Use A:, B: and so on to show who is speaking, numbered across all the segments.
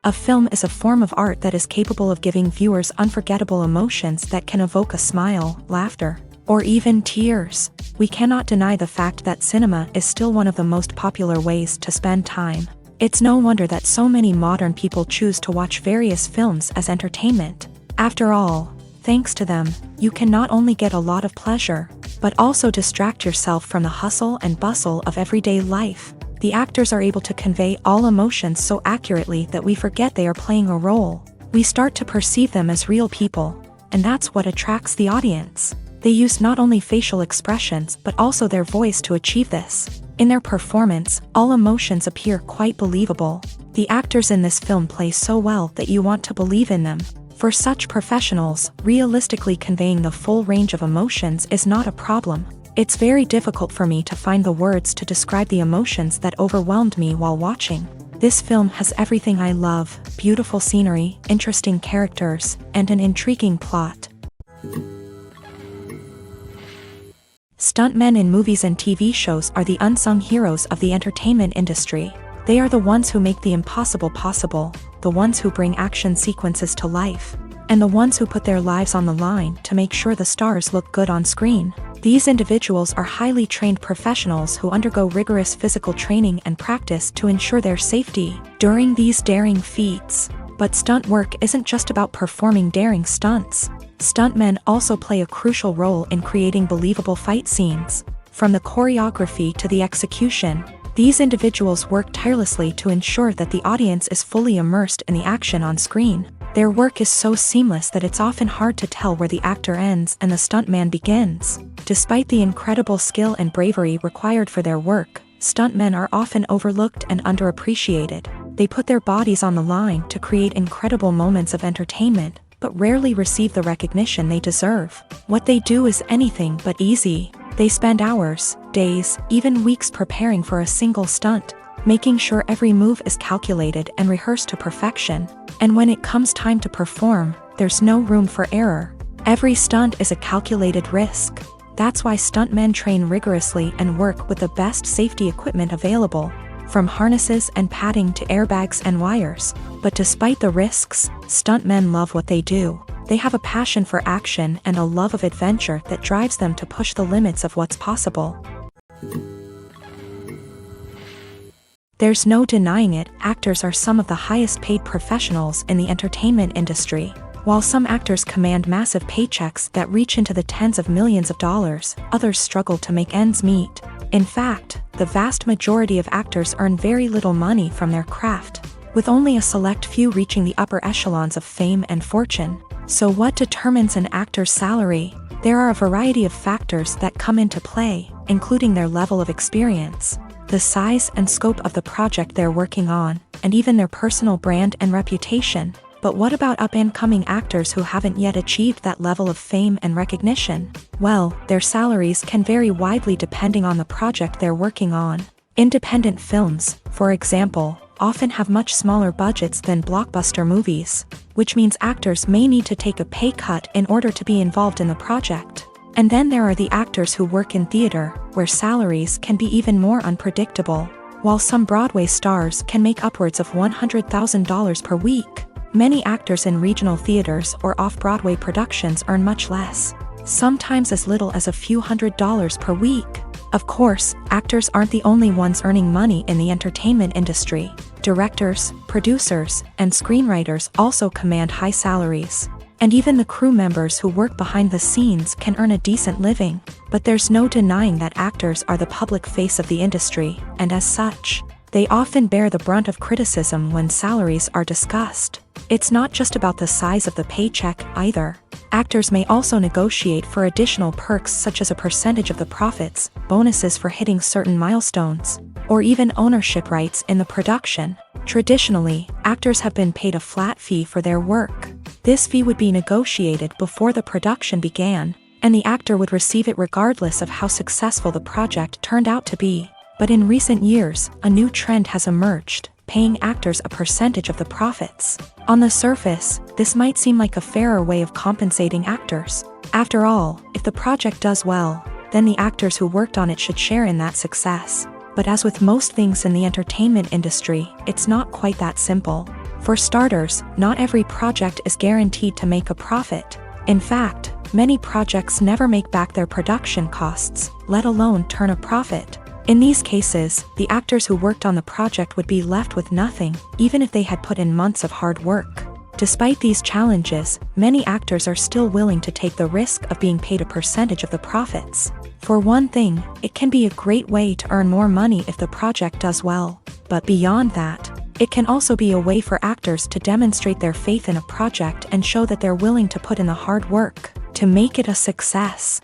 A: A film is a form of art that is capable of giving viewers unforgettable emotions that can evoke a smile, laughter, or even tears. We cannot deny the fact that cinema is still one of the most popular ways to spend time. It's no wonder that so many modern people choose to watch various films as entertainment. After all, thanks to them, you can not only get a lot of pleasure, but also distract yourself from the hustle and bustle of everyday life. The actors are able to convey all emotions so accurately that we forget they are playing a role. We start to perceive them as real people, and that's what attracts the audience. They use not only facial expressions but also their voice to achieve this. In their performance, all emotions appear quite believable. The actors in this film play so well that you want to believe in them. For such professionals, realistically conveying the full range of emotions is not a problem. It's very difficult for me to find the words to describe the emotions that overwhelmed me while watching. This film has everything I love: beautiful scenery, interesting characters, and an intriguing plot. Stuntmen in movies and TV shows are the unsung heroes of the entertainment industry. They are the ones who make the impossible possible, the ones who bring action sequences to life, and the ones who put their lives on the line to make sure the stars look good on screen. These individuals are highly trained professionals who undergo rigorous physical training and practice to ensure their safety during these daring feats. But stunt work isn't just about performing daring stunts. Stuntmen also play a crucial role in creating believable fight scenes. From the choreography to the execution, these individuals work tirelessly to ensure that the audience is fully immersed in the action on screen. Their work is so seamless that it's often hard to tell where the actor ends and the stuntman begins. Despite the incredible skill and bravery required for their work, stuntmen are often overlooked and underappreciated. They put their bodies on the line to create incredible moments of entertainment, but rarely receive the recognition they deserve. What they do is anything but easy. They spend hours, days, even weeks preparing for a single stunt, making sure every move is calculated and rehearsed to perfection. And when it comes time to perform, there's no room for error. Every stunt is a calculated risk. That's why stuntmen train rigorously and work with the best safety equipment available, from harnesses and padding to airbags and wires. But despite the risks, stuntmen love what they do. They have a passion for action and a love of adventure that drives them to push the limits of what's possible. There's no denying it, actors are some of the highest paid professionals in the entertainment industry. While some actors command massive paychecks that reach into the tens of millions of dollars, others struggle to make ends meet. In fact, the vast majority of actors earn very little money from their craft, with only a select few reaching the upper echelons of fame and fortune. So what determines an actor's salary? There are a variety of factors that come into play, including their level of experience, the size and scope of the project they're working on, and even their personal brand and reputation. But what about up-and-coming actors who haven't yet achieved that level of fame and recognition? Well, their salaries can vary widely depending on the project they're working on. Independent films, for example, often have much smaller budgets than blockbuster movies, which means actors may need to take a pay cut in order to be involved in the project. And then there are the actors who work in theater, where salaries can be even more unpredictable. While some Broadway stars can make upwards of $100,000 per week, many actors in regional theaters or off-Broadway productions earn much less, sometimes as little as a few $100s per week. Of course, actors aren't the only ones earning money in the entertainment industry. Directors, producers, and screenwriters also command high salaries. And even the crew members who work behind the scenes can earn a decent living. But there's no denying that actors are the public face of the industry, and as such, they often bear the brunt of criticism when salaries are discussed. It's not just about the size of the paycheck either. Actors may also negotiate for additional perks such as a percentage of the profits, bonuses for hitting certain milestones, or even ownership rights in the production. Traditionally, actors have been paid a flat fee for their work. This fee would be negotiated before the production began, and the actor would receive it regardless of how successful the project turned out to be. But in recent years, a new trend has emerged, paying actors a percentage of the profits. On the surface, this might seem like a fairer way of compensating actors. After all, if the project does well, then the actors who worked on it should share in that success. But as with most things in the entertainment industry, it's not quite that simple. For starters, not every project is guaranteed to make a profit. In fact, many projects never make back their production costs, let alone turn a profit. In these cases, the actors who worked on the project would be left with nothing, even if they had put in months of hard work. Despite these challenges, many actors are still willing to take the risk of being paid a percentage of the profits. For one thing, it can be a great way to earn more money if the project does well. But beyond that, it can also be a way for actors to demonstrate their faith in a project and show that they're willing to put in the hard work to make it a success.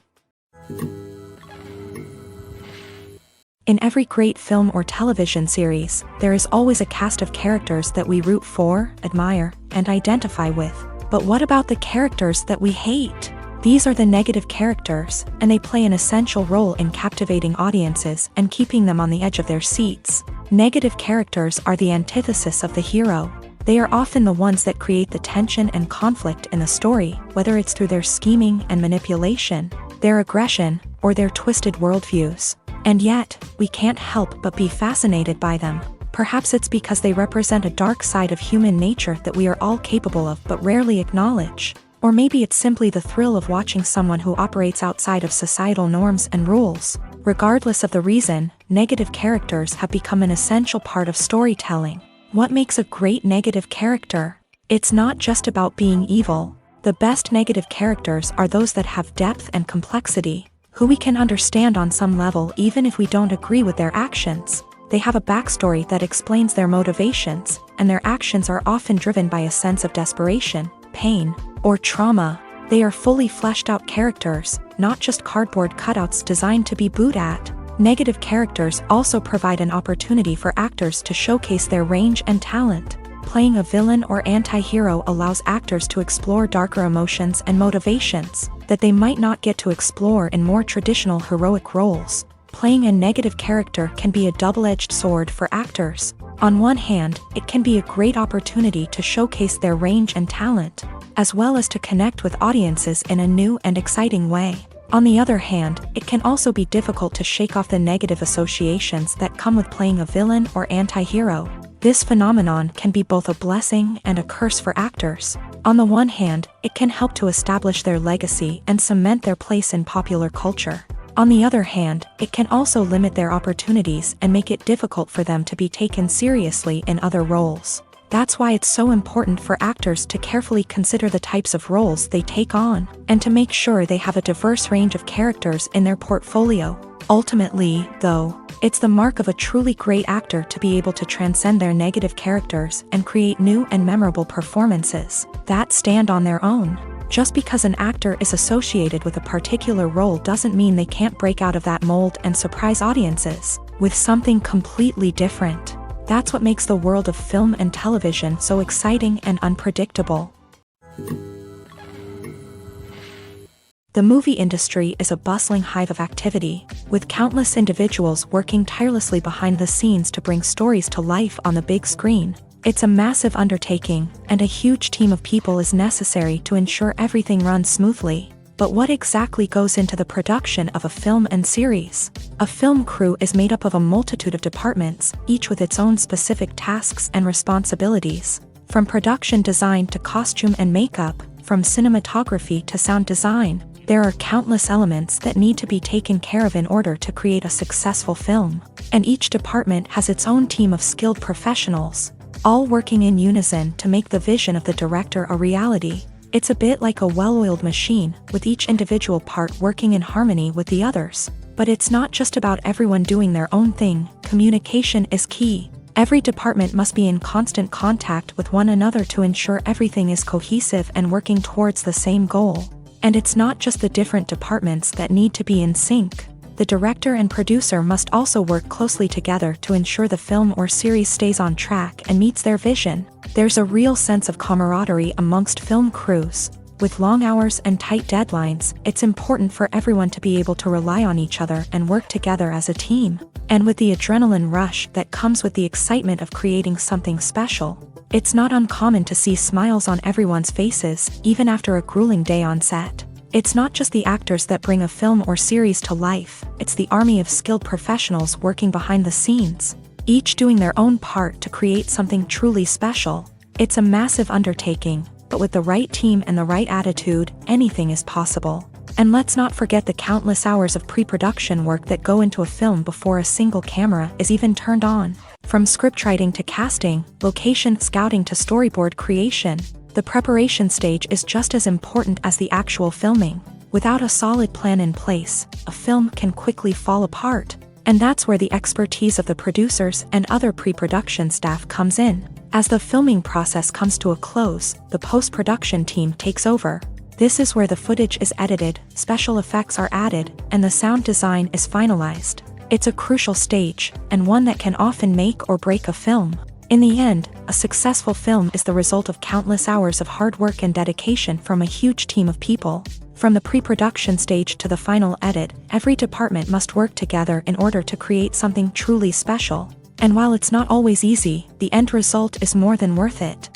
A: In every great film or television series, there is always a cast of characters that we root for, admire, and identify with. But what about the characters that we hate? These are the negative characters, and they play an essential role in captivating audiences and keeping them on the edge of their seats. Negative characters are the antithesis of the hero. They are often the ones that create the tension and conflict in the story, whether it's through their scheming and manipulation, their aggression, or their twisted worldviews. And yet, we can't help but be fascinated by them. Perhaps it's because they represent a dark side of human nature that we are all capable of but rarely acknowledge. Or maybe it's simply the thrill of watching someone who operates outside of societal norms and rules. Regardless of the reason, negative characters have become an essential part of storytelling. What makes a great negative character? It's not just about being evil. The best negative characters are those that have depth and complexity, who we can understand on some level even if we don't agree with their actions. They have a backstory that explains their motivations, and their actions are often driven by a sense of desperation, pain, or trauma. They are fully fleshed out characters, not just cardboard cutouts designed to be booed at. Negative characters also provide an opportunity for actors to showcase their range and talent. Playing a villain or anti-hero allows actors to explore darker emotions and motivations that they might not get to explore in more traditional heroic roles. Playing a negative character can be a double-edged sword for actors. On one hand, it can be a great opportunity to showcase their range and talent, as well as to connect with audiences in a new and exciting way. On the other hand, it can also be difficult to shake off the negative associations that come with playing a villain or anti-hero. This phenomenon can be both a blessing and a curse for actors. On the one hand, it can help to establish their legacy and cement their place in popular culture. On the other hand, it can also limit their opportunities and make it difficult for them to be taken seriously in other roles. That's why it's so important for actors to carefully consider the types of roles they take on, and to make sure they have a diverse range of characters in their portfolio. Ultimately, though, it's the mark of a truly great actor to be able to transcend their negative characters and create new and memorable performances that stand on their own. Just because an actor is associated with a particular role doesn't mean they can't break out of that mold and surprise audiences with something completely different. That's what makes the world of film and television so exciting and unpredictable. The movie industry is a bustling hive of activity, with countless individuals working tirelessly behind the scenes to bring stories to life on the big screen. It's a massive undertaking, and a huge team of people is necessary to ensure everything runs smoothly. But what exactly goes into the production of a film and series? A film crew is made up of a multitude of departments, each with its own specific tasks and responsibilities. From production design to costume and makeup, from cinematography to sound design, there are countless elements that need to be taken care of in order to create a successful film. And each department has its own team of skilled professionals, all working in unison to make the vision of the director a reality. It's a bit like a well-oiled machine, with each individual part working in harmony with the others. But it's not just about everyone doing their own thing. Communication is key. Every department must be in constant contact with one another to ensure everything is cohesive and working towards the same goal. And it's not just the different departments that need to be in sync. The director and producer must also work closely together to ensure the film or series stays on track and meets their vision. There's a real sense of camaraderie amongst film crews. With long hours and tight deadlines, it's important for everyone to be able to rely on each other and work together as a team. And with the adrenaline rush that comes with the excitement of creating something special, it's not uncommon to see smiles on everyone's faces, even after a grueling day on set. It's not just the actors that bring a film or series to life, it's the army of skilled professionals working behind the scenes, each doing their own part to create something truly special. It's a massive undertaking, but with the right team and the right attitude, anything is possible. And let's not forget the countless hours of pre-production work that go into a film before a single camera is even turned on. From scriptwriting to casting, location scouting to storyboard creation, the preparation stage is just as important as the actual filming. Without a solid plan in place, a film can quickly fall apart. And that's where the expertise of the producers and other pre-production staff comes in. As the filming process comes to a close, the post-production team takes over. This is where the footage is edited, special effects are added, and the sound design is finalized. It's a crucial stage, and one that can often make or break a film. In the end, a successful film is the result of countless hours of hard work and dedication from a huge team of people. From the pre-production stage to the final edit, every department must work together in order to create something truly special. And while it's not always easy, the end result is more than worth it.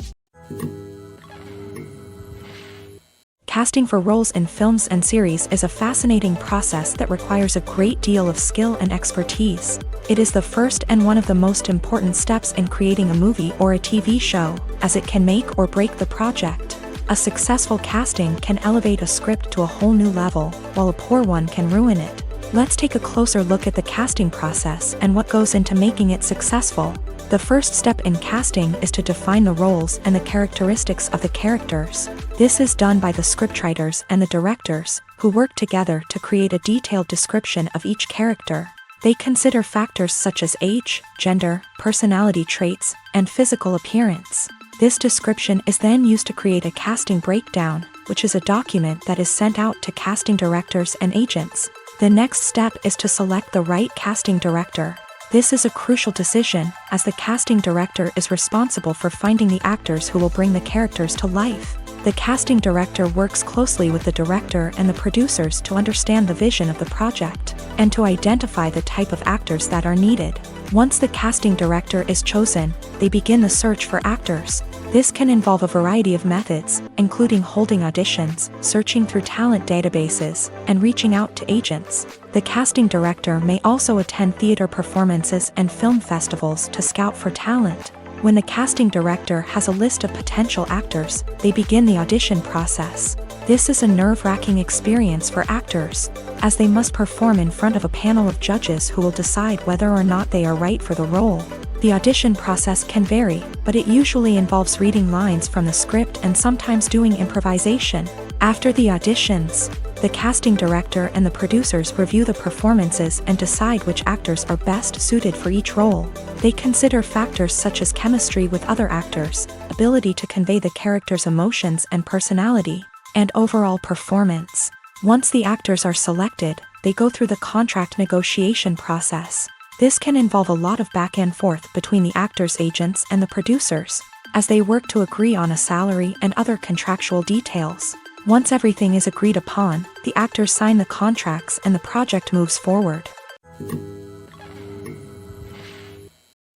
A: Casting for roles in films and series is a fascinating process that requires a great deal of skill and expertise. It is the first and one of the most important steps in creating a movie or a TV show, as it can make or break the project. A successful casting can elevate a script to a whole new level, while a poor one can ruin it. Let's take a closer look at the casting process and what goes into making it successful. The first step in casting is to define the roles and the characteristics of the characters. This is done by the scriptwriters and the directors, who work together to create a detailed description of each character. They consider factors such as age, gender, personality traits, and physical appearance. This description is then used to create a casting breakdown, which is a document that is sent out to casting directors and agents. The next step is to select the right casting director. This is a crucial decision, as the casting director is responsible for finding the actors who will bring the characters to life. The casting director works closely with the director and the producers to understand the vision of the project, and to identify the type of actors that are needed. Once the casting director is chosen, they begin the search for actors. This can involve a variety of methods, including holding auditions, searching through talent databases, and reaching out to agents. The casting director may also attend theater performances and film festivals to scout for talent. When the casting director has a list of potential actors, they begin the audition process. This is a nerve-wracking experience for actors, as they must perform in front of a panel of judges who will decide whether or not they are right for the role. The audition process can vary, but it usually involves reading lines from the script and sometimes doing improvisation. After the auditions, the casting director and the producers review the performances and decide which actors are best suited for each role. They consider factors such as chemistry with other actors, ability to convey the character's emotions and personality, and overall performance. Once the actors are selected, they go through the contract negotiation process. This can involve a lot of back and forth between the actors' agents and the producers, as they work to agree on a salary and other contractual details. Once everything is agreed upon, the actors sign the contracts and the project moves forward.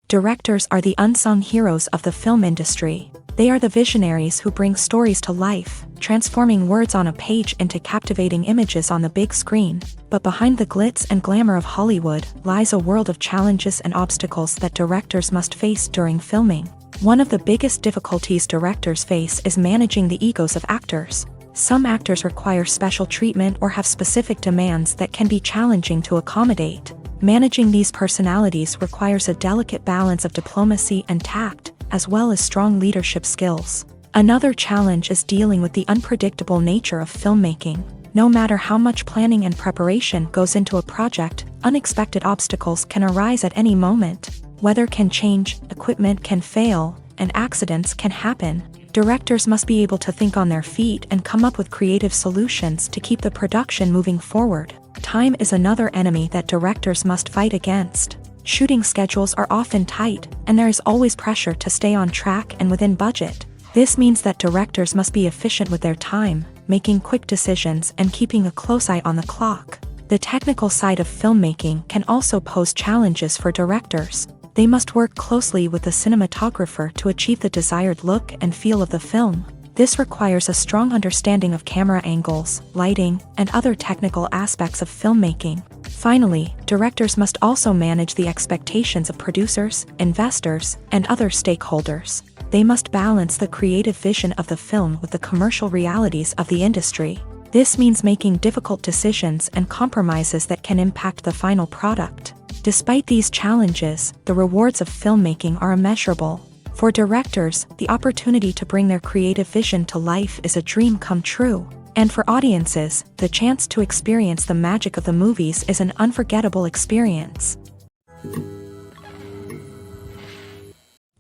A: Directors are the unsung heroes of the film industry. They are the visionaries who bring stories to life, transforming words on a page into captivating images on the big screen. But behind the glitz and glamour of Hollywood lies a world of challenges and obstacles that directors must face during filming. One of the biggest difficulties directors face is managing the egos of actors. Some actors require special treatment or have specific demands that can be challenging to accommodate. Managing these personalities requires a delicate balance of diplomacy and tact, as well as strong leadership skills. Another challenge is dealing with the unpredictable nature of filmmaking. No matter how much planning and preparation goes into a project, unexpected obstacles can arise at any moment. Weather can change, equipment can fail, and accidents can happen. Directors must be able to think on their feet and come up with creative solutions to keep the production moving forward. Time is another enemy that directors must fight against. Shooting schedules are often tight, and there is always pressure to stay on track and within budget. This means that directors must be efficient with their time, making quick decisions and keeping a close eye on the clock. The technical side of filmmaking can also pose challenges for directors. They must work closely with the cinematographer to achieve the desired look and feel of the film. This requires a strong understanding of camera angles, lighting, and other technical aspects of filmmaking. Finally, directors must also manage the expectations of producers, investors, and other stakeholders. They must balance the creative vision of the film with the commercial realities of the industry. This means making difficult decisions and compromises that can impact the final product. Despite these challenges, the rewards of filmmaking are immeasurable. For directors, the opportunity to bring their creative vision to life is a dream come true. And for audiences, the chance to experience the magic of the movies is an unforgettable experience.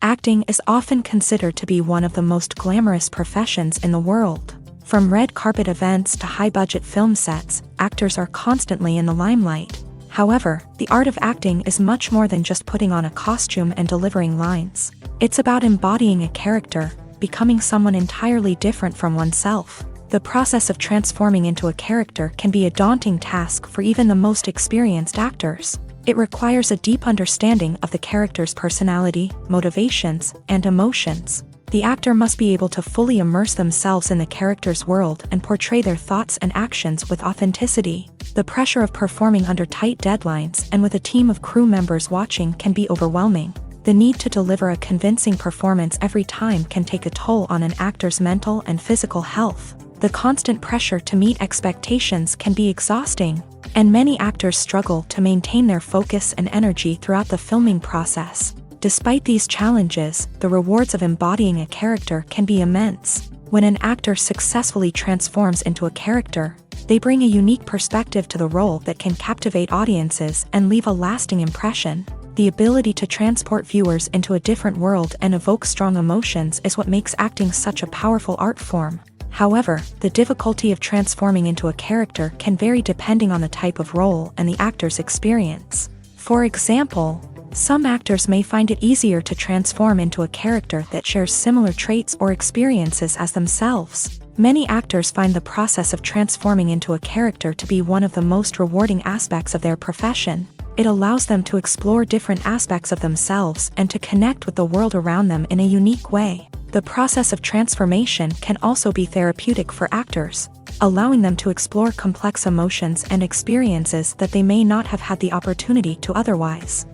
A: Acting is often considered to be one of the most glamorous professions in the world. From red carpet events to high-budget film sets, actors are constantly in the limelight. However, the art of acting is much more than just putting on a costume and delivering lines. It's about embodying a character, becoming someone entirely different from oneself. The process of transforming into a character can be a daunting task for even the most experienced actors. It requires a deep understanding of the character's personality, motivations, and emotions. The actor must be able to fully immerse themselves in the character's world and portray their thoughts and actions with authenticity. The pressure of performing under tight deadlines and with a team of crew members watching can be overwhelming. The need to deliver a convincing performance every time can take a toll on an actor's mental and physical health. The constant pressure to meet expectations can be exhausting, and many actors struggle to maintain their focus and energy throughout the filming process. Despite these challenges, the rewards of embodying a character can be immense. When an actor successfully transforms into a character, they bring a unique perspective to the role that can captivate audiences and leave a lasting impression. The ability to transport viewers into a different world and evoke strong emotions is what makes acting such a powerful art form. However, the difficulty of transforming into a character can vary depending on the type of role and the actor's experience. For example, some actors may find it easier to transform into a character that shares similar traits or experiences as themselves. Many actors find the process of transforming into a character to be one of the most rewarding aspects of their profession. It allows them to explore different aspects of themselves and to connect with the world around them in a unique way. The process of transformation can also be therapeutic for actors, allowing them to explore complex emotions and experiences that they may not have had the opportunity to otherwise.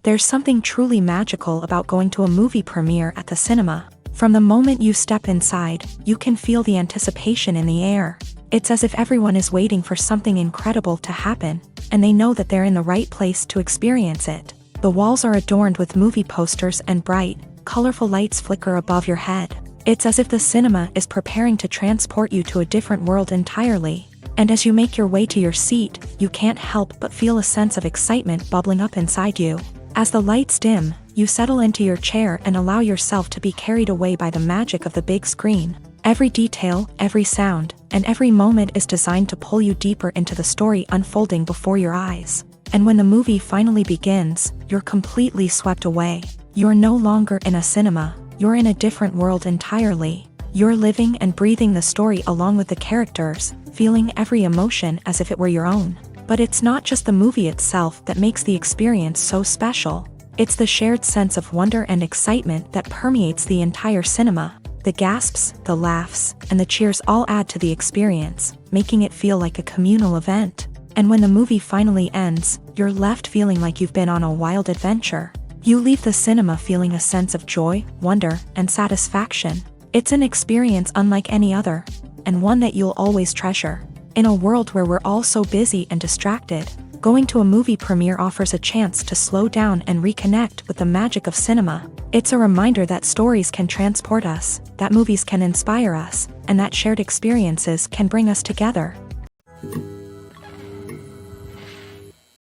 A: There's something truly magical about going to a movie premiere at the cinema. From the moment you step inside, you can feel the anticipation in the air. It's as if everyone is waiting for something incredible to happen, and they know that they're in the right place to experience it. The walls are adorned with movie posters and bright, colorful lights flicker above your head. It's as if the cinema is preparing to transport you to a different world entirely. And as you make your way to your seat, you can't help but feel a sense of excitement bubbling up inside you. As the lights dim, you settle into your chair and allow yourself to be carried away by the magic of the big screen. Every detail, every sound, and every moment is designed to pull you deeper into the story unfolding before your eyes. And when the movie finally begins, you're completely swept away. You're no longer in a cinema, you're in a different world entirely. You're living and breathing the story along with the characters, feeling every emotion as if it were your own. But it's not just the movie itself that makes the experience so special. It's the shared sense of wonder and excitement that permeates the entire cinema. The gasps, the laughs, and the cheers all add to the experience, making it feel like a communal event. And when the movie finally ends, you're left feeling like you've been on a wild adventure. You leave the cinema feeling a sense of joy, wonder, and satisfaction. It's an experience unlike any other, and one that you'll always treasure. In a world where we're all so busy and distracted, going to a movie premiere offers a chance to slow down and reconnect with the magic of cinema. It's a reminder that stories can transport us, that movies can inspire us, and that shared experiences can bring us together.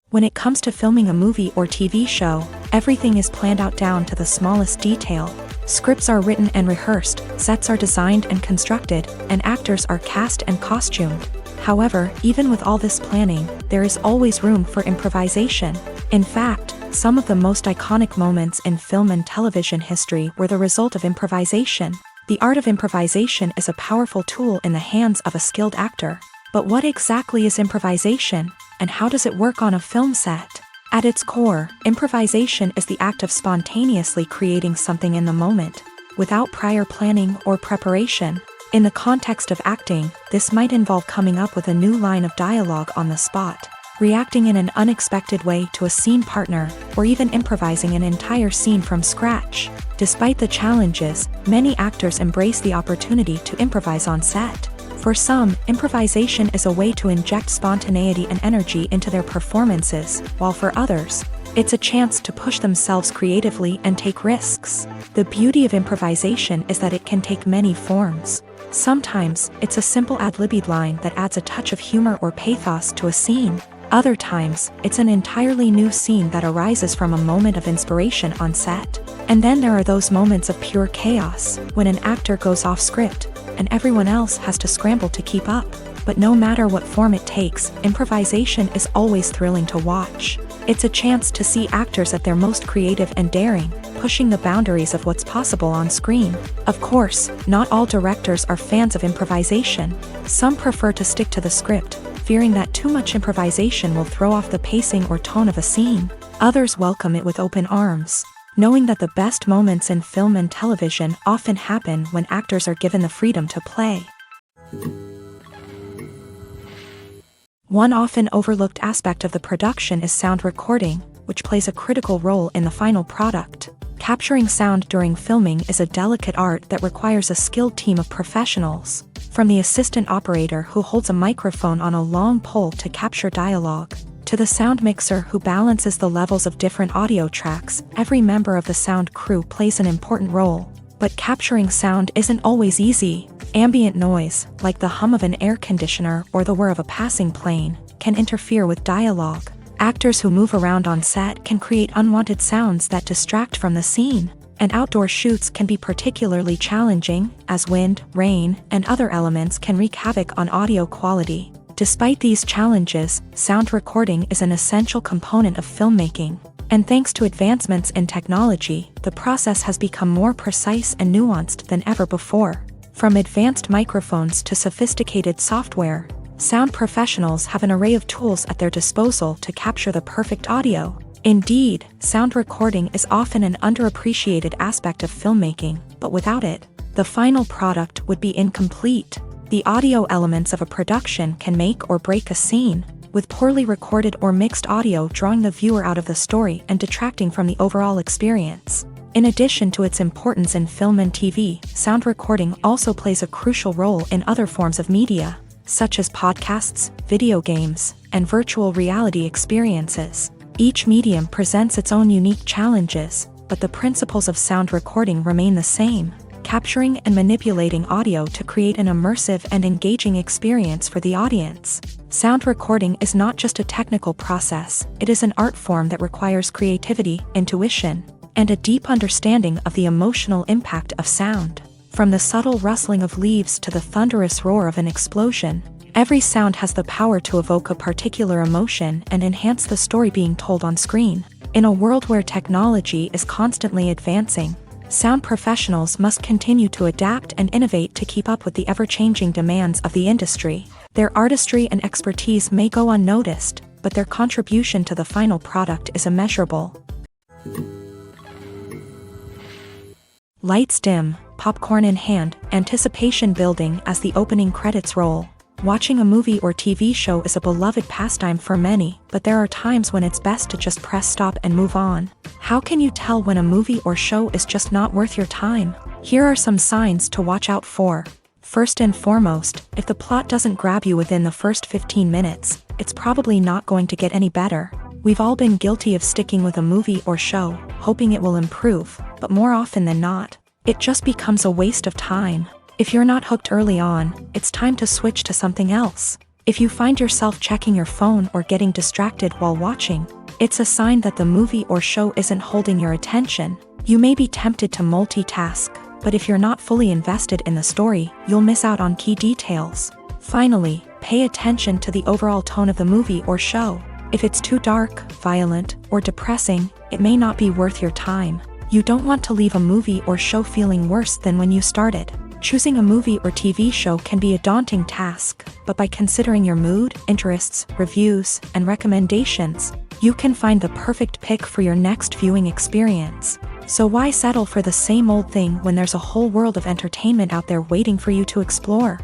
A: When it comes to filming a movie or TV show, everything is planned out down to the smallest detail. Scripts are written and rehearsed, sets are designed and constructed, and actors are cast and costumed. However, even with all this planning, there is always room for improvisation. In fact, some of the most iconic moments in film and television history were the result of improvisation. The art of improvisation is a powerful tool in the hands of a skilled actor. But what exactly is improvisation, and how does it work on a film set? At its core, improvisation is the act of spontaneously creating something in the moment, without prior planning or preparation. In the context of acting, this might involve coming up with a new line of dialogue on the spot, reacting in an unexpected way to a scene partner, or even improvising an entire scene from scratch. Despite the challenges, many actors embrace the opportunity to improvise on set. For some, improvisation is a way to inject spontaneity and energy into their performances, while for others, it's a chance to push themselves creatively and take risks. The beauty of improvisation is that it can take many forms. Sometimes, it's a simple ad-libbed line that adds a touch of humor or pathos to a scene. Other times, it's an entirely new scene that arises from a moment of inspiration on set. And then there are those moments of pure chaos, when an actor goes off script, and everyone else has to scramble to keep up. But no matter what form it takes, improvisation is always thrilling to watch. It's a chance to see actors at their most creative and daring, pushing the boundaries of what's possible on screen. Of course, not all directors are fans of improvisation. Some prefer to stick to the script, fearing that too much improvisation will throw off the pacing or tone of a scene. Others welcome it with open arms, knowing that the best moments in film and television often happen when actors are given the freedom to play. One often overlooked aspect of the production is sound recording, which plays a critical role in the final product. Capturing sound during filming is a delicate art that requires a skilled team of professionals. From the assistant operator who holds a microphone on a long pole to capture dialogue, to the sound mixer who balances the levels of different audio tracks, every member of the sound crew plays an important role. But capturing sound isn't always easy. Ambient noise, like the hum of an air conditioner or the whir of a passing plane, can interfere with dialogue. Actors who move around on set can create unwanted sounds that distract from the scene. And outdoor shoots can be particularly challenging, as wind, rain, and other elements can wreak havoc on audio quality. Despite these challenges, sound recording is an essential component of filmmaking. And thanks to advancements in technology, the process has become more precise and nuanced than ever before. From advanced microphones to sophisticated software, sound professionals have an array of tools at their disposal to capture the perfect audio. Indeed, sound recording is often an underappreciated aspect of filmmaking, but without it, the final product would be incomplete. The audio elements of a production can make or break a scene, with poorly recorded or mixed audio drawing the viewer out of the story and detracting from the overall experience. In addition to its importance in film and TV, sound recording also plays a crucial role in other forms of media, such as podcasts, video games, and virtual reality experiences. Each medium presents its own unique challenges, but the principles of sound recording remain the same, capturing and manipulating audio to create an immersive and engaging experience for the audience. Sound recording is not just a technical process, it is an art form that requires creativity, intuition, and a deep understanding of the emotional impact of sound. From the subtle rustling of leaves to the thunderous roar of an explosion, every sound has the power to evoke a particular emotion and enhance the story being told on screen. In a world where technology is constantly advancing, sound professionals must continue to adapt and innovate to keep up with the ever-changing demands of the industry. Their artistry and expertise may go unnoticed, but their contribution to the final product is immeasurable. Lights dim, popcorn in hand, anticipation building as the opening credits roll. Watching a movie or TV show is a beloved pastime for many, but there are times when it's best to just press stop and move on. How can you tell when a movie or show is just not worth your time? Here are some signs to watch out for. First and foremost, if the plot doesn't grab you within the first 15 minutes, it's probably not going to get any better. We've all been guilty of sticking with a movie or show, hoping it will improve, but more often than not, it just becomes a waste of time. If you're not hooked early on, it's time to switch to something else. If you find yourself checking your phone or getting distracted while watching, it's a sign that the movie or show isn't holding your attention. You may be tempted to multitask, but if you're not fully invested in the story, you'll miss out on key details. Finally, pay attention to the overall tone of the movie or show. If it's too dark, violent, or depressing, it may not be worth your time. You don't want to leave a movie or show feeling worse than when you started. Choosing a movie or TV show can be a daunting task, but by considering your mood, interests, reviews, and recommendations, you can find the perfect pick for your next viewing experience. So why settle for the same old thing when there's a whole world of entertainment out there waiting for you to explore?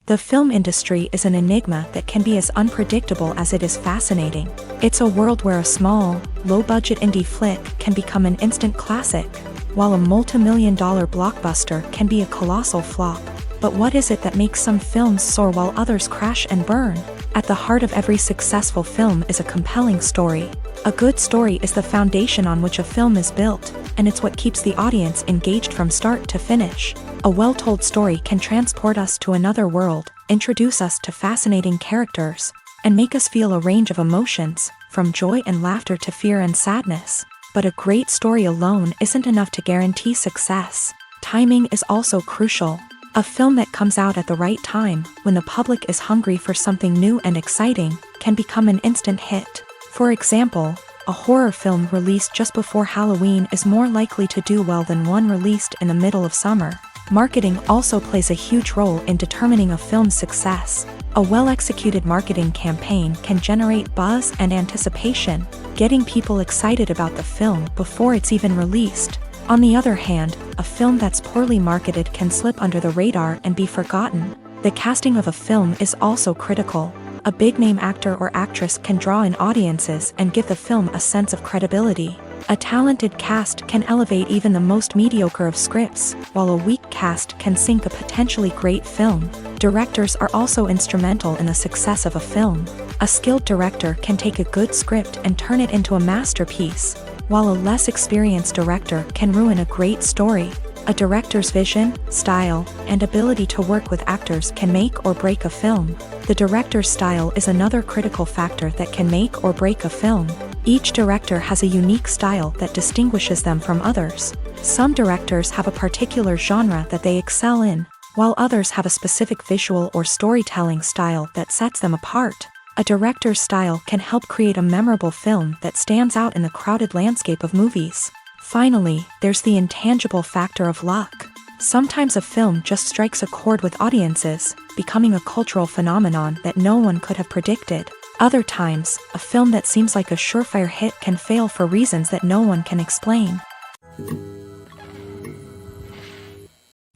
A: The film industry is an enigma that can be as unpredictable as it is fascinating. It's a world where a small, low-budget indie flick can become an instant classic, while a multi-million-dollar blockbuster can be a colossal flop. But what is it that makes some films soar while others crash and burn? At the heart of every successful film is a compelling story. A good story is the foundation on which a film is built, and it's what keeps the audience engaged from start to finish. A well-told story can transport us to another world, introduce us to fascinating characters, and make us feel a range of emotions, from joy and laughter to fear and sadness. But a great story alone isn't enough to guarantee success. Timing is also crucial. A film that comes out at the right time, when the public is hungry for something new and exciting, can become an instant hit. For example, a horror film released just before Halloween is more likely to do well than one released in the middle of summer. Marketing also plays a huge role in determining a film's success. A well-executed marketing campaign can generate buzz and anticipation, getting people excited about the film before it's even released. On the other hand, a film that's poorly marketed can slip under the radar and be forgotten. The casting of a film is also critical. A big-name actor or actress can draw in audiences and give the film a sense of credibility. A talented cast can elevate even the most mediocre of scripts, while a weak cast can sink a potentially great film. Directors are also instrumental in the success of a film. A skilled director can take a good script and turn it into a masterpiece, while a less experienced director can ruin a great story. A director's vision, style, and ability to work with actors can make or break a film. The director's style is another critical factor that can make or break a film. Each director has a unique style that distinguishes them from others. Some directors have a particular genre that they excel in, while others have a specific visual or storytelling style that sets them apart. A director's style can help create a memorable film that stands out in the crowded landscape of movies. Finally, there's the intangible factor of luck. Sometimes a film just strikes a chord with audiences, becoming a cultural phenomenon that no one could have predicted. Other times, a film that seems like a surefire hit can fail for reasons that no one can explain.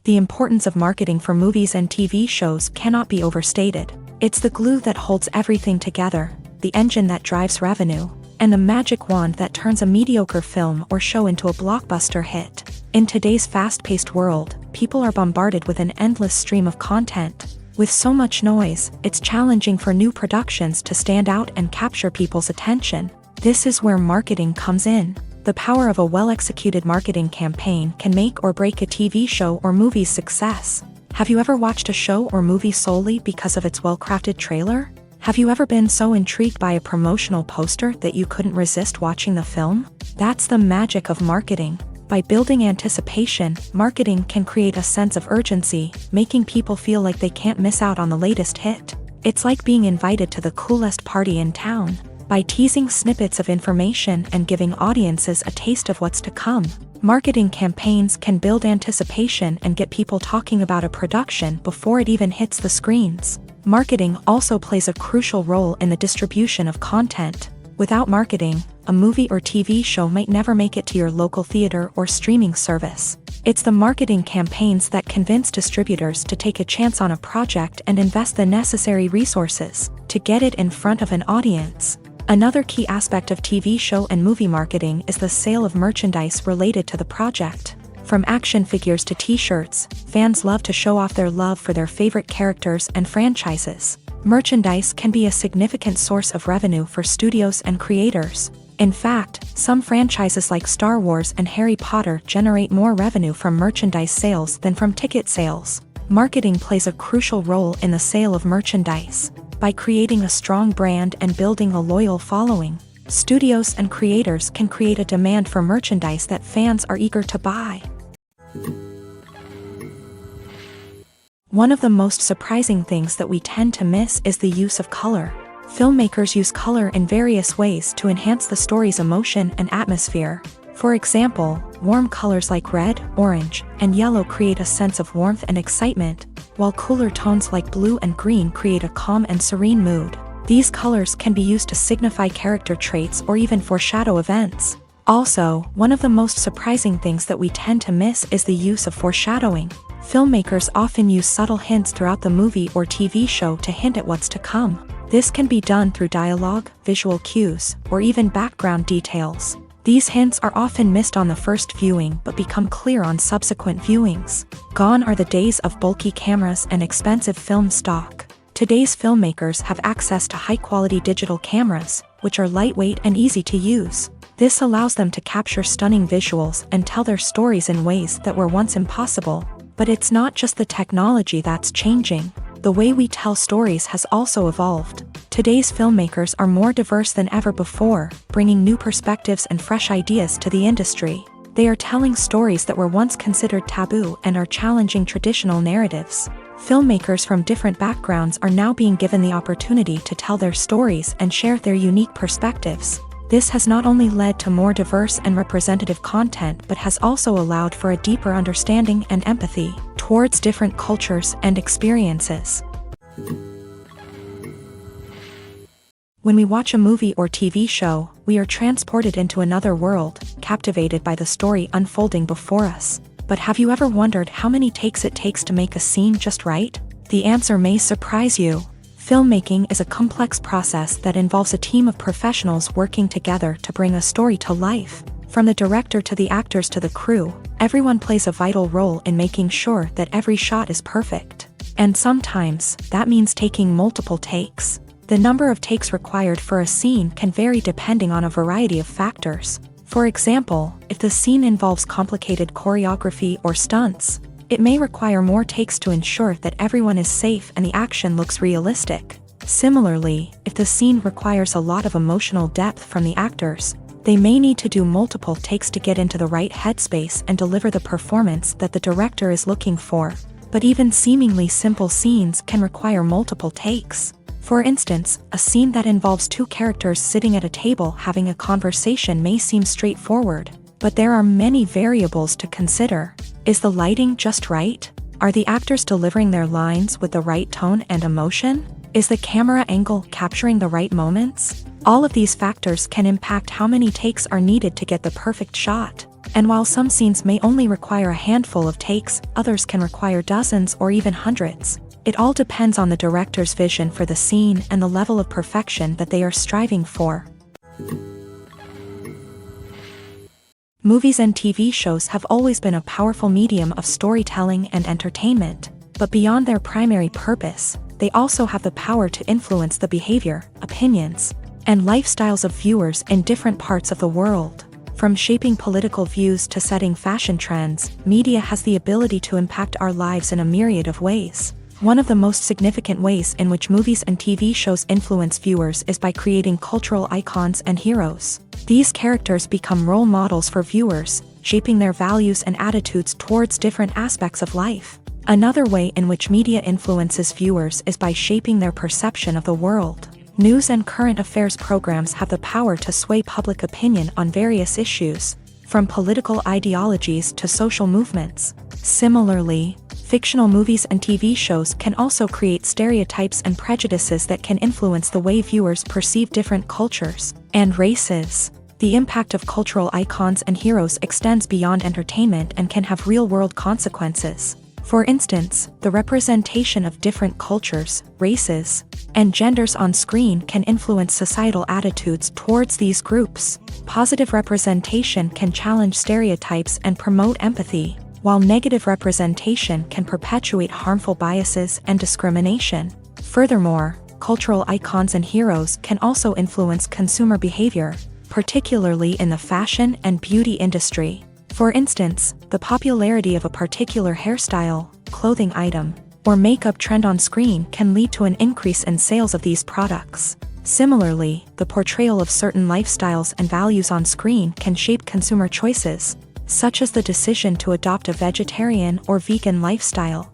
A: The importance of marketing for movies and TV shows cannot be overstated. It's the glue that holds everything together, the engine that drives revenue, and the magic wand that turns a mediocre film or show into a blockbuster hit. In today's fast-paced world, people are bombarded with an endless stream of content. With so much noise, it's challenging for new productions to stand out and capture people's attention. This is where marketing comes in. The power of a well-executed marketing campaign can make or break a TV show or movie's success. Have you ever watched a show or movie solely because of its well-crafted trailer? Have you ever been so intrigued by a promotional poster that you couldn't resist watching the film? That's the magic of marketing. By building anticipation, marketing can create a sense of urgency, making people feel like they can't miss out on the latest hit. It's like being invited to the coolest party in town. By teasing snippets of information and giving audiences a taste of what's to come, marketing campaigns can build anticipation and get people talking about a production before it even hits the screens. Marketing also plays a crucial role in the distribution of content. Without marketing, a movie or TV show might never make it to your local theater or streaming service. It's the marketing campaigns that convince distributors to take a chance on a project and invest the necessary resources to get it in front of an audience. Another key aspect of TV show and movie marketing is the sale of merchandise related to the project. From action figures to t-shirts, fans love to show off their love for their favorite characters and franchises. Merchandise can be a significant source of revenue for studios and creators. In fact, some franchises like Star Wars and Harry Potter generate more revenue from merchandise sales than from ticket sales. Marketing plays a crucial role in the sale of merchandise. By creating a strong brand and building a loyal following, studios and creators can create a demand for merchandise that fans are eager to buy. One of the most surprising things that we tend to miss is the use of color. Filmmakers use color in various ways to enhance the story's emotion and atmosphere. For example, warm colors like red, orange, and yellow create a sense of warmth and excitement, while cooler tones like blue and green create a calm and serene mood. These colors can be used to signify character traits or even foreshadow events. Also, one of the most surprising things that we tend to miss is the use of foreshadowing. Filmmakers often use subtle hints throughout the movie or TV show to hint at what's to come. This can be done through dialogue, visual cues, or even background details. These hints are often missed on the first viewing but become clear on subsequent viewings. Gone are the days of bulky cameras and expensive film stock. Today's filmmakers have access to high-quality digital cameras, which are lightweight and easy to use. This allows them to capture stunning visuals and tell their stories in ways that were once impossible. But it's not just the technology that's changing. The way we tell stories has also evolved. Today's filmmakers are more diverse than ever before, bringing new perspectives and fresh ideas to the industry. They are telling stories that were once considered taboo and are challenging traditional narratives. Filmmakers from different backgrounds are now being given the opportunity to tell their stories and share their unique perspectives. This has not only led to more diverse and representative content but has also allowed for a deeper understanding and empathy towards different cultures and experiences. When we watch a movie or TV show, we are transported into another world, captivated by the story unfolding before us. But have you ever wondered how many takes it takes to make a scene just right? The answer may surprise you. Filmmaking is a complex process that involves a team of professionals working together to bring a story to life. From the director to the actors to the crew, everyone plays a vital role in making sure that every shot is perfect. And sometimes, that means taking multiple takes. The number of takes required for a scene can vary depending on a variety of factors. For example, if the scene involves complicated choreography or stunts, it may require more takes to ensure that everyone is safe and the action looks realistic. Similarly, if the scene requires a lot of emotional depth from the actors, they may need to do multiple takes to get into the right headspace and deliver the performance that the director is looking for. But even seemingly simple scenes can require multiple takes. For instance, a scene that involves two characters sitting at a table having a conversation may seem straightforward, but there are many variables to consider. Is the lighting just right? Are the actors delivering their lines with the right tone and emotion? Is the camera angle capturing the right moments? All of these factors can impact how many takes are needed to get the perfect shot. And while some scenes may only require a handful of takes, others can require dozens or even hundreds. It all depends on the director's vision for the scene and the level of perfection that they are striving for. Movies and TV shows have always been a powerful medium of storytelling and entertainment, but beyond their primary purpose, they also have the power to influence the behavior, opinions, and lifestyles of viewers in different parts of the world. From shaping political views to setting fashion trends, media has the ability to impact our lives in a myriad of ways. One of the most significant ways in which movies and TV shows influence viewers is by creating cultural icons and heroes. These characters become role models for viewers, shaping their values and attitudes towards different aspects of life. Another way in which media influences viewers is by shaping their perception of the world. News and current affairs programs have the power to sway public opinion on various issues, from political ideologies to social movements. Similarly, fictional movies and TV shows can also create stereotypes and prejudices that can influence the way viewers perceive different cultures and races. The impact of cultural icons and heroes extends beyond entertainment and can have real-world consequences. For instance, the representation of different cultures, races, and genders on screen can influence societal attitudes towards these groups. Positive representation can challenge stereotypes and promote empathy, while negative representation can perpetuate harmful biases and discrimination. Furthermore, cultural icons and heroes can also influence consumer behavior, particularly in the fashion and beauty industry. For instance, the popularity of a particular hairstyle, clothing item, or makeup trend on screen can lead to an increase in sales of these products. Similarly, the portrayal of certain lifestyles and values on screen can shape consumer choices, such as the decision to adopt a vegetarian or vegan lifestyle.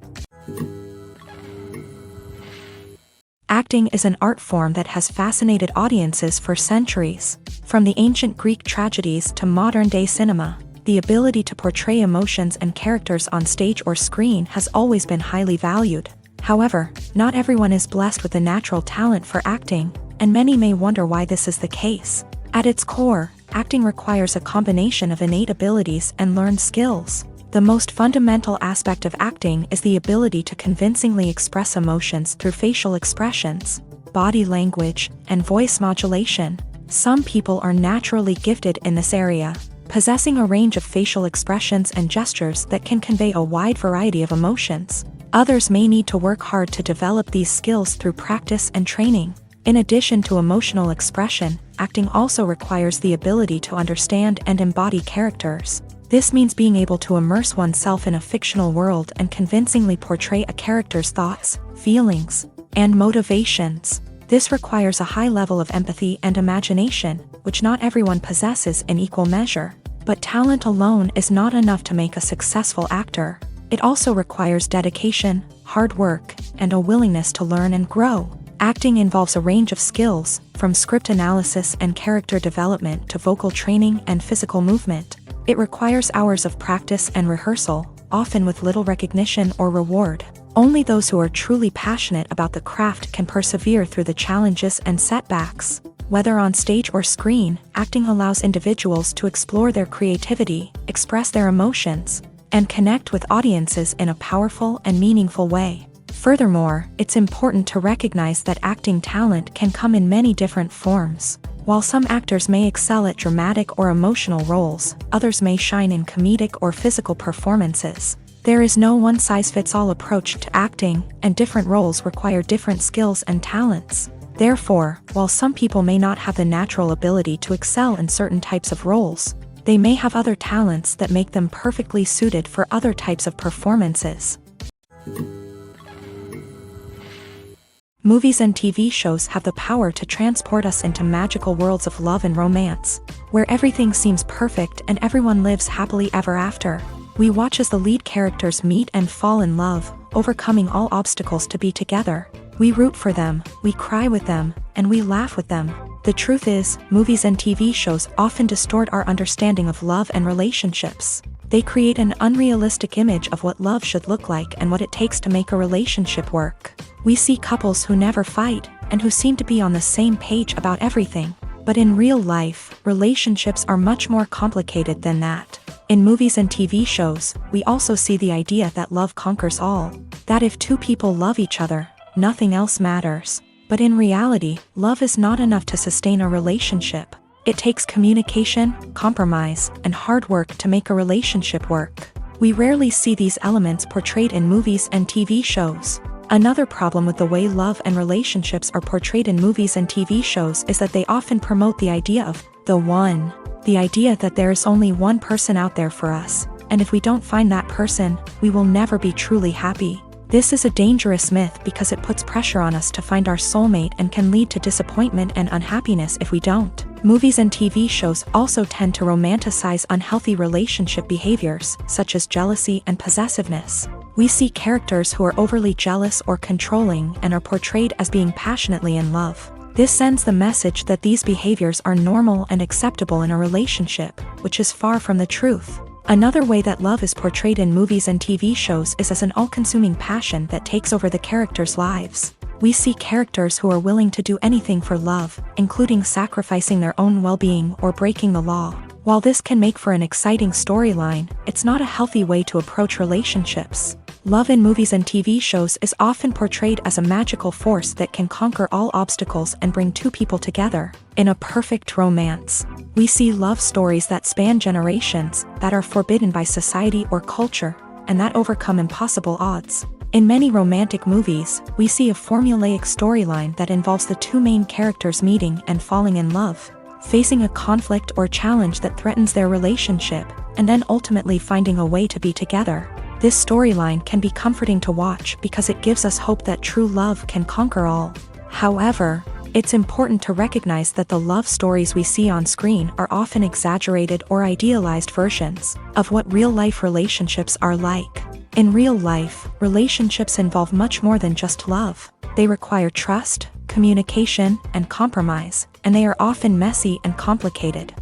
A: Acting is an art form that has fascinated audiences for centuries. From the ancient Greek tragedies to modern-day cinema, the ability to portray emotions and characters on stage or screen has always been highly valued. However, not everyone is blessed with the natural talent for acting, and many may wonder why this is the case. At its core, acting requires a combination of innate abilities and learned skills. The most fundamental aspect of acting is the ability to convincingly express emotions through facial expressions, body language, and voice modulation. Some people are naturally gifted in this area, possessing a range of facial expressions and gestures that can convey a wide variety of emotions. Others may need to work hard to develop these skills through practice and training. In addition to emotional expression, acting also requires the ability to understand and embody characters. This means being able to immerse oneself in a fictional world and convincingly portray a character's thoughts, feelings, and motivations. This requires a high level of empathy and imagination, which not everyone possesses in equal measure. But talent alone is not enough to make a successful actor. It also requires dedication, hard work, and a willingness to learn and grow. Acting involves a range of skills, from script analysis and character development to vocal training and physical movement. It requires hours of practice and rehearsal, often with little recognition or reward. Only those who are truly passionate about the craft can persevere through the challenges and setbacks. Whether on stage or screen, acting allows individuals to explore their creativity, express their emotions, and connect with audiences in a powerful and meaningful way. Furthermore, it's important to recognize that acting talent can come in many different forms. While some actors may excel at dramatic or emotional roles, others may shine in comedic or physical performances. There is no one-size-fits-all approach to acting, and different roles require different skills and talents. Therefore, while some people may not have the natural ability to excel in certain types of roles, they may have other talents that make them perfectly suited for other types of performances. Movies and TV shows have the power to transport us into magical worlds of love and romance, where everything seems perfect and everyone lives happily ever after. We watch as the lead characters meet and fall in love, overcoming all obstacles to be together. We root for them, we cry with them, and we laugh with them. The truth is, movies and TV shows often distort our understanding of love and relationships. They create an unrealistic image of what love should look like and what it takes to make a relationship work. We see couples who never fight, and who seem to be on the same page about everything. But in real life, relationships are much more complicated than that. In movies and TV shows, we also see the idea that love conquers all. That if two people love each other, nothing else matters. But in reality, love is not enough to sustain a relationship. It takes communication, compromise, and hard work to make a relationship work. We rarely see these elements portrayed in movies and TV shows. Another problem with the way love and relationships are portrayed in movies and TV shows is that they often promote the idea of the one. The idea that there is only one person out there for us, and if we don't find that person, we will never be truly happy. This is a dangerous myth because it puts pressure on us to find our soulmate and can lead to disappointment and unhappiness if we don't. Movies and TV shows also tend to romanticize unhealthy relationship behaviors, such as jealousy and possessiveness. We see characters who are overly jealous or controlling and are portrayed as being passionately in love. This sends the message that these behaviors are normal and acceptable in a relationship, which is far from the truth. Another way that love is portrayed in movies and TV shows is as an all-consuming passion that takes over the characters' lives. We see characters who are willing to do anything for love, including sacrificing their own well-being or breaking the law. While this can make for an exciting storyline, it's not a healthy way to approach relationships. Love in movies and TV shows is often portrayed as a magical force that can conquer all obstacles and bring two people together. In a perfect romance, we see love stories that span generations, that are forbidden by society or culture, and that overcome impossible odds. In many romantic movies, we see a formulaic storyline that involves the two main characters meeting and falling in love, facing a conflict or challenge that threatens their relationship, and then ultimately finding a way to be together. This storyline can be comforting to watch because it gives us hope that true love can conquer all. However, it's important to recognize that the love stories we see on screen are often exaggerated or idealized versions of what real-life relationships are like. In real life, relationships involve much more than just love. They require trust, communication, and compromise, and they are often messy and complicated.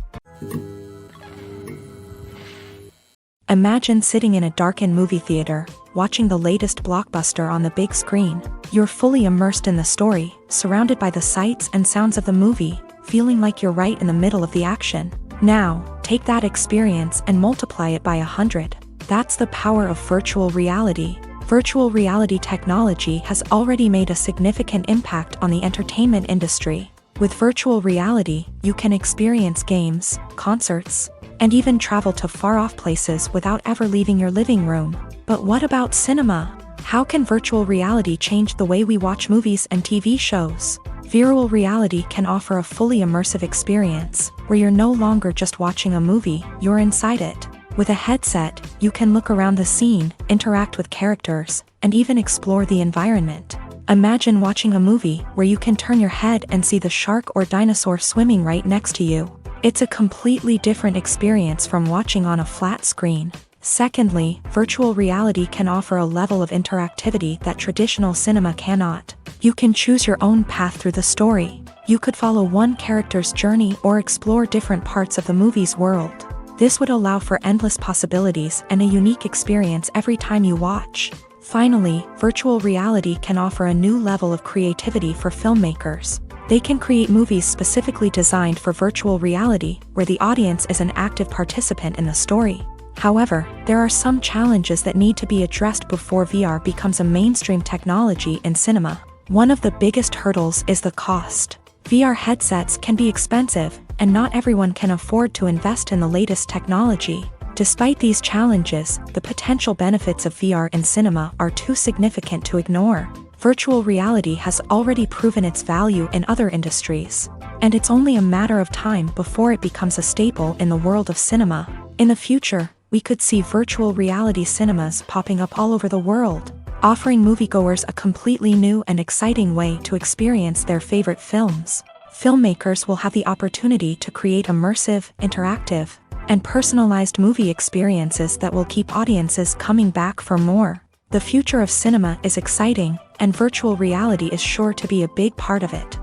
A: Imagine sitting in a darkened movie theater, watching the latest blockbuster on the big screen. You're fully immersed in the story, surrounded by the sights and sounds of the movie, feeling like you're right in the middle of the action. Now, take that experience and multiply it by 100. That's the power of virtual reality. Virtual reality technology has already made a significant impact on the entertainment industry. With virtual reality, you can experience games, concerts, and even travel to far-off places without ever leaving your living room. But what about cinema? How can virtual reality change the way we watch movies and TV shows? Virtual reality can offer a fully immersive experience, where you're no longer just watching a movie, you're inside it. With a headset, you can look around the scene, interact with characters, and even explore the environment. Imagine watching a movie where you can turn your head and see the shark or dinosaur swimming right next to you. It's a completely different experience from watching on a flat screen. Secondly, virtual reality can offer a level of interactivity that traditional cinema cannot. You can choose your own path through the story. You could follow one character's journey or explore different parts of the movie's world. This would allow for endless possibilities and a unique experience every time you watch. Finally, virtual reality can offer a new level of creativity for filmmakers. They can create movies specifically designed for virtual reality, where the audience is an active participant in the story. However, there are some challenges that need to be addressed before VR becomes a mainstream technology in cinema. One of the biggest hurdles is the cost. VR headsets can be expensive, and not everyone can afford to invest in the latest technology. Despite these challenges, the potential benefits of VR in cinema are too significant to ignore. Virtual reality has already proven its value in other industries, and it's only a matter of time before it becomes a staple in the world of cinema. In the future, we could see virtual reality cinemas popping up all over the world, offering moviegoers a completely new and exciting way to experience their favorite films. Filmmakers will have the opportunity to create immersive, interactive, and personalized movie experiences that will keep audiences coming back for more. The future of cinema is exciting, and virtual reality is sure to be a big part of it.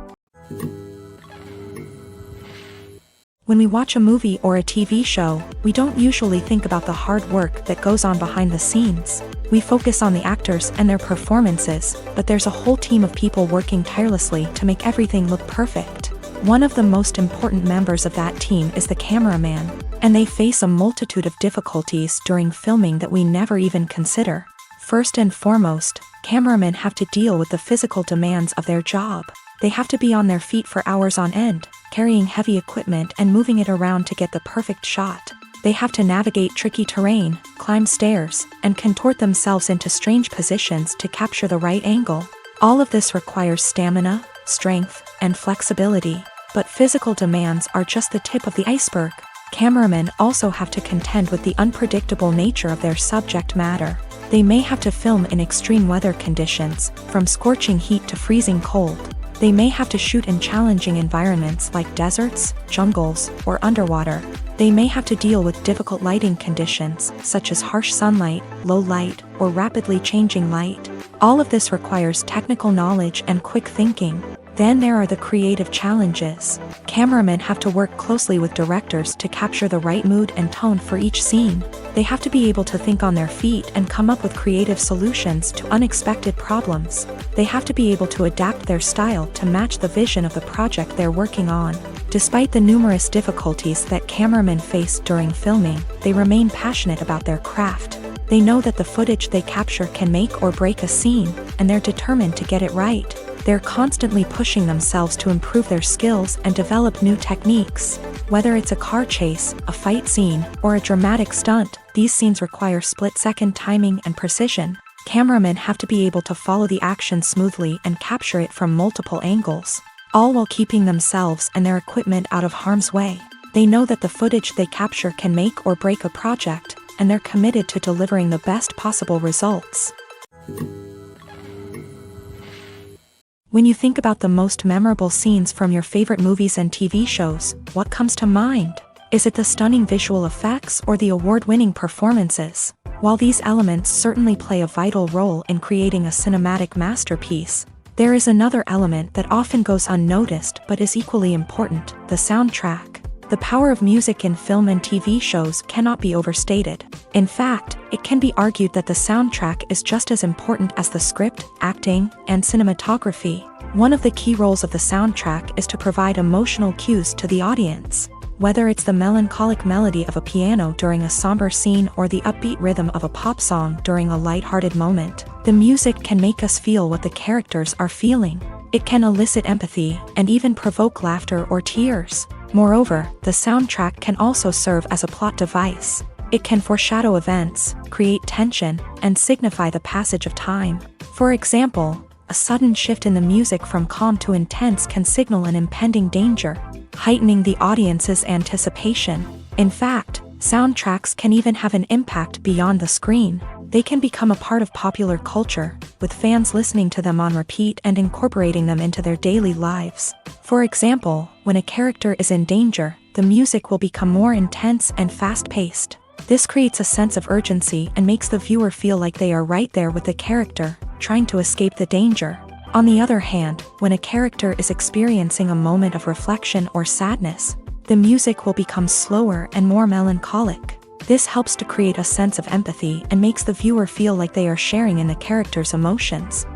A: When we watch a movie or a TV show, we don't usually think about the hard work that goes on behind the scenes. We focus on the actors and their performances, but there's a whole team of people working tirelessly to make everything look perfect. One of the most important members of that team is the cameraman, and they face a multitude of difficulties during filming that we never even consider. First and foremost, cameramen have to deal with the physical demands of their job. They have to be on their feet for hours on end, carrying heavy equipment and moving it around to get the perfect shot. They have to navigate tricky terrain, climb stairs, and contort themselves into strange positions to capture the right angle. All of this requires stamina, strength, and flexibility. But physical demands are just the tip of the iceberg. Cameramen also have to contend with the unpredictable nature of their subject matter. They may have to film in extreme weather conditions, from scorching heat to freezing cold. They may have to shoot in challenging environments like deserts, jungles, or underwater. They may have to deal with difficult lighting conditions, such as harsh sunlight, low light, or rapidly changing light. All of this requires technical knowledge and quick thinking. Then there are the creative challenges. Cameramen have to work closely with directors to capture the right mood and tone for each scene. They have to be able to think on their feet and come up with creative solutions to unexpected problems. They have to be able to adapt their style to match the vision of the project they're working on. Despite the numerous difficulties that cameramen face during filming, they remain passionate about their craft. They know that the footage they capture can make or break a scene, and they're determined to get it right. They're constantly pushing themselves to improve their skills and develop new techniques. Whether it's a car chase, a fight scene, or a dramatic stunt, these scenes require split-second timing and precision. Cameramen have to be able to follow the action smoothly and capture it from multiple angles, all while keeping themselves and their equipment out of harm's way. They know that the footage they capture can make or break a project, and they're committed to delivering the best possible results. When you think about the most memorable scenes from your favorite movies and TV shows, what comes to mind? Is it the stunning visual effects or the award-winning performances? While these elements certainly play a vital role in creating a cinematic masterpiece, there is another element that often goes unnoticed but is equally important: the soundtrack. The power of music in film and TV shows cannot be overstated. In fact, it can be argued that the soundtrack is just as important as the script, acting, and cinematography. One of the key roles of the soundtrack is to provide emotional cues to the audience. Whether it's the melancholic melody of a piano during a somber scene or the upbeat rhythm of a pop song during a light-hearted moment, the music can make us feel what the characters are feeling. It can elicit empathy and even provoke laughter or tears. Moreover, the soundtrack can also serve as a plot device. It can foreshadow events, create tension, and signify the passage of time. For example, a sudden shift in the music from calm to intense can signal an impending danger, heightening the audience's anticipation. In fact, soundtracks can even have an impact beyond the screen. They can become a part of popular culture, with fans listening to them on repeat and incorporating them into their daily lives. For example, when a character is in danger, the music will become more intense and fast-paced. This creates a sense of urgency and makes the viewer feel like they are right there with the character, trying to escape the danger. On the other hand, when a character is experiencing a moment of reflection or sadness, the music will become slower and more melancholic. This helps to create a sense of empathy and makes the viewer feel like they are sharing in the character's emotions.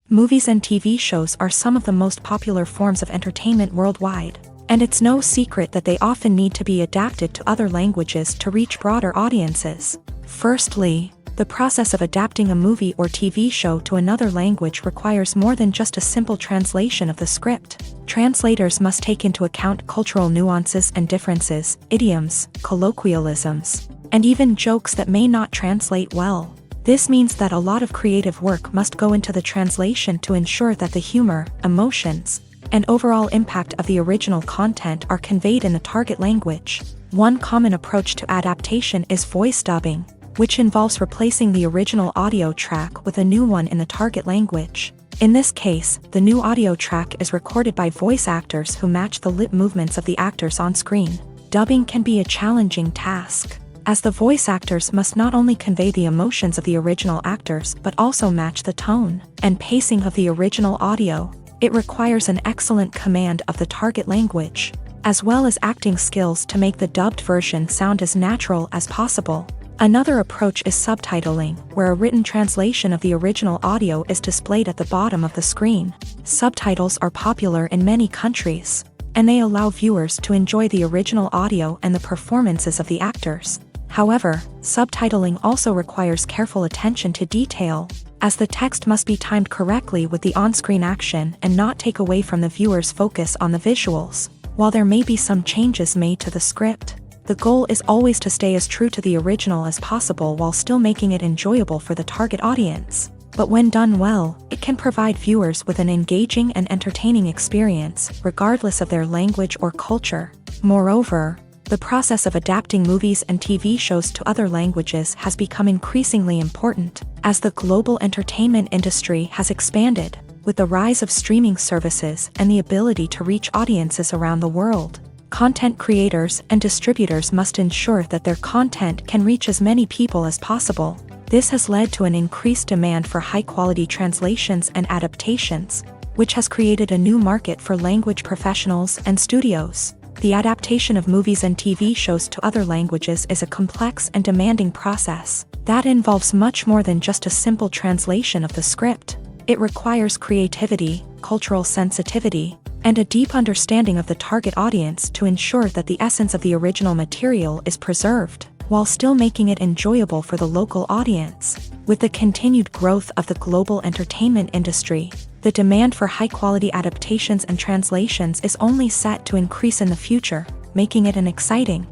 A: Movies and TV shows are some of the most popular forms of entertainment worldwide, and it's no secret that they often need to be adapted to other languages to reach broader audiences. Firstly, the process of adapting a movie or TV show to another language requires more than just a simple translation of the script. Translators must take into account cultural nuances and differences, idioms, colloquialisms, and even jokes that may not translate well. This means that a lot of creative work must go into the translation to ensure that the humor, emotions, and overall impact of the original content are conveyed in the target language. One common approach to adaptation is voice dubbing, which involves replacing the original audio track with a new one in the target language. In this case, the new audio track is recorded by voice actors who match the lip movements of the actors on screen. Dubbing can be a challenging task, as the voice actors must not only convey the emotions of the original actors but also match the tone and pacing of the original audio. It requires an excellent command of the target language, as well as acting skills to make the dubbed version sound as natural as possible. Another approach is subtitling, where a written translation of the original audio is displayed at the bottom of the screen. Subtitles are popular in many countries, and they allow viewers to enjoy the original audio and the performances of the actors. However, subtitling also requires careful attention to detail, as the text must be timed correctly with the on-screen action and not take away from the viewer's focus on the visuals. While there may be some changes made to the script, the goal is always to stay as true to the original as possible while still making it enjoyable for the target audience. But when done well, it can provide viewers with an engaging and entertaining experience, regardless of their language or culture. Moreover, the process of adapting movies and TV shows to other languages has become increasingly important, as the global entertainment industry has expanded, with the rise of streaming services and the ability to reach audiences around the world. Content creators and distributors must ensure that their content can reach as many people as possible. This has led to an increased demand for high-quality translations and adaptations, which has created a new market for language professionals and studios. The adaptation of movies and TV shows to other languages is a complex and demanding process that involves much more than just a simple translation of the script. It requires creativity, cultural sensitivity, and a deep understanding of the target audience to ensure that the essence of the original material is preserved, while still making it enjoyable for the local audience. With the continued growth of the global entertainment industry, the demand for high-quality adaptations and translations is only set to increase in the future, making it an exciting.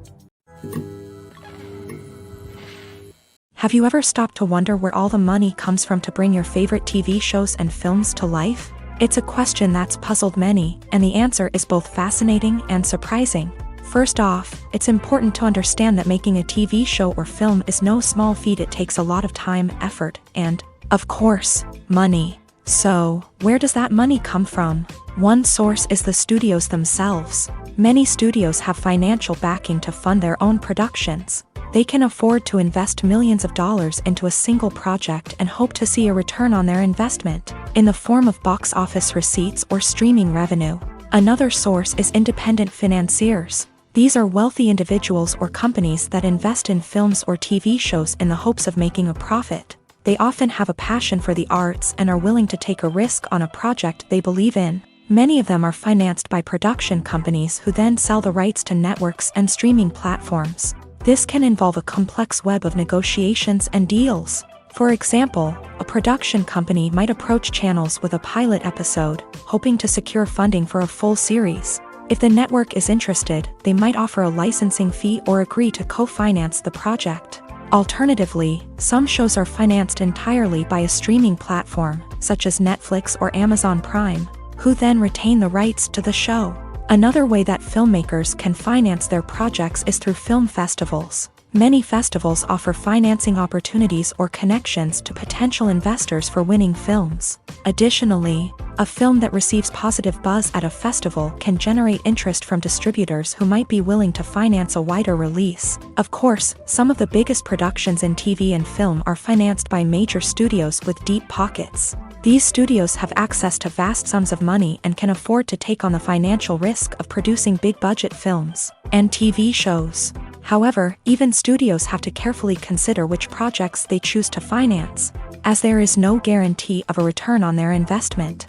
A: Have you ever stopped to wonder where all the money comes from to bring your favorite TV shows and films to life? It's a question that's puzzled many, and the answer is both fascinating and surprising. First off, it's important to understand that making a TV show or film is no small feat. It takes a lot of time, effort, and, of course, money. So, where does that money come from? One source is the studios themselves. Many studios have financial backing to fund their own productions. They can afford to invest millions of dollars into a single project and hope to see a return on their investment, in the form of box office receipts or streaming revenue. Another source is independent financiers. These are wealthy individuals or companies that invest in films or TV shows in the hopes of making a profit. They often have a passion for the arts and are willing to take a risk on a project they believe in. Many of them are financed by production companies who then sell the rights to networks and streaming platforms. This can involve a complex web of negotiations and deals. For example, a production company might approach channels with a pilot episode, hoping to secure funding for a full series. If the network is interested, they might offer a licensing fee or agree to co-finance the project. Alternatively, some shows are financed entirely by a streaming platform, such as Netflix or Amazon Prime, who then retain the rights to the show. Another way that filmmakers can finance their projects is through film festivals. Many festivals offer financing opportunities or connections to potential investors for winning films. Additionally, a film that receives positive buzz at a festival can generate interest from distributors who might be willing to finance a wider release. Of course, some of the biggest productions in TV and film are financed by major studios with deep pockets. These studios have access to vast sums of money and can afford to take on the financial risk of producing big-budget films and TV shows. However, even studios have to carefully consider which projects they choose to finance, as there is no guarantee of a return on their investment.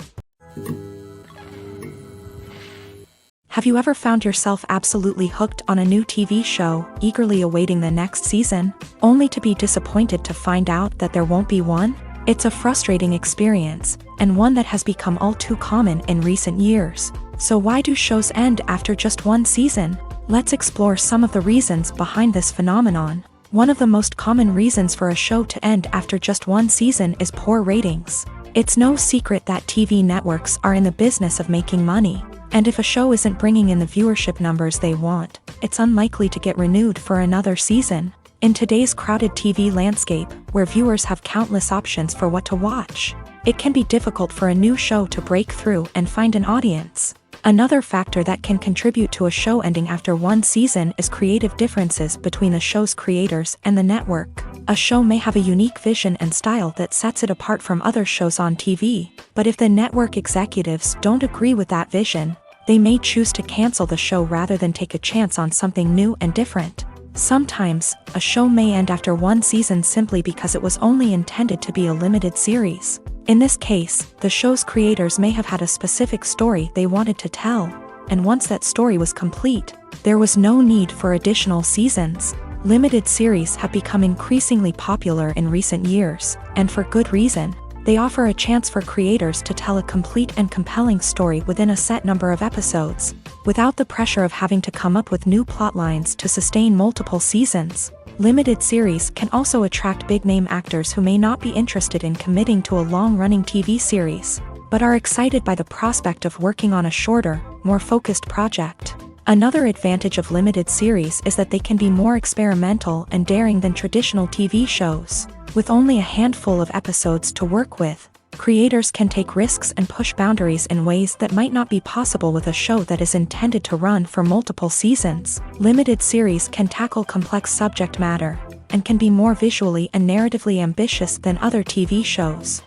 A: Have you ever found yourself absolutely hooked on a new TV show, eagerly awaiting the next season, only to be disappointed to find out that there won't be one? It's a frustrating experience, and one that has become all too common in recent years. So why do shows end after just one season? Let's explore some of the reasons behind this phenomenon. One of the most common reasons for a show to end after just one season is poor ratings. It's no secret that TV networks are in the business of making money, and if a show isn't bringing in the viewership numbers they want, it's unlikely to get renewed for another season. In today's crowded TV landscape, where viewers have countless options for what to watch, it can be difficult for a new show to break through and find an audience. Another factor that can contribute to a show ending after one season is creative differences between the show's creators and the network. A show may have a unique vision and style that sets it apart from other shows on TV, but if the network executives don't agree with that vision, they may choose to cancel the show rather than take a chance on something new and different. Sometimes, a show may end after one season simply because it was only intended to be a limited series. In this case, the show's creators may have had a specific story they wanted to tell, and once that story was complete, there was no need for additional seasons. Limited series have become increasingly popular in recent years, and for good reason. They offer a chance for creators to tell a complete and compelling story within a set number of episodes, without the pressure of having to come up with new plotlines to sustain multiple seasons. Limited series can also attract big-name actors who may not be interested in committing to a long-running TV series, but are excited by the prospect of working on a shorter, more focused project. Another advantage of limited series is that they can be more experimental and daring than traditional TV shows. With only a handful of episodes to work with, creators can take risks and push boundaries in ways that might not be possible with a show that is intended to run for multiple seasons. Limited series can tackle complex subject matter, and can be more visually and narratively ambitious than other TV shows.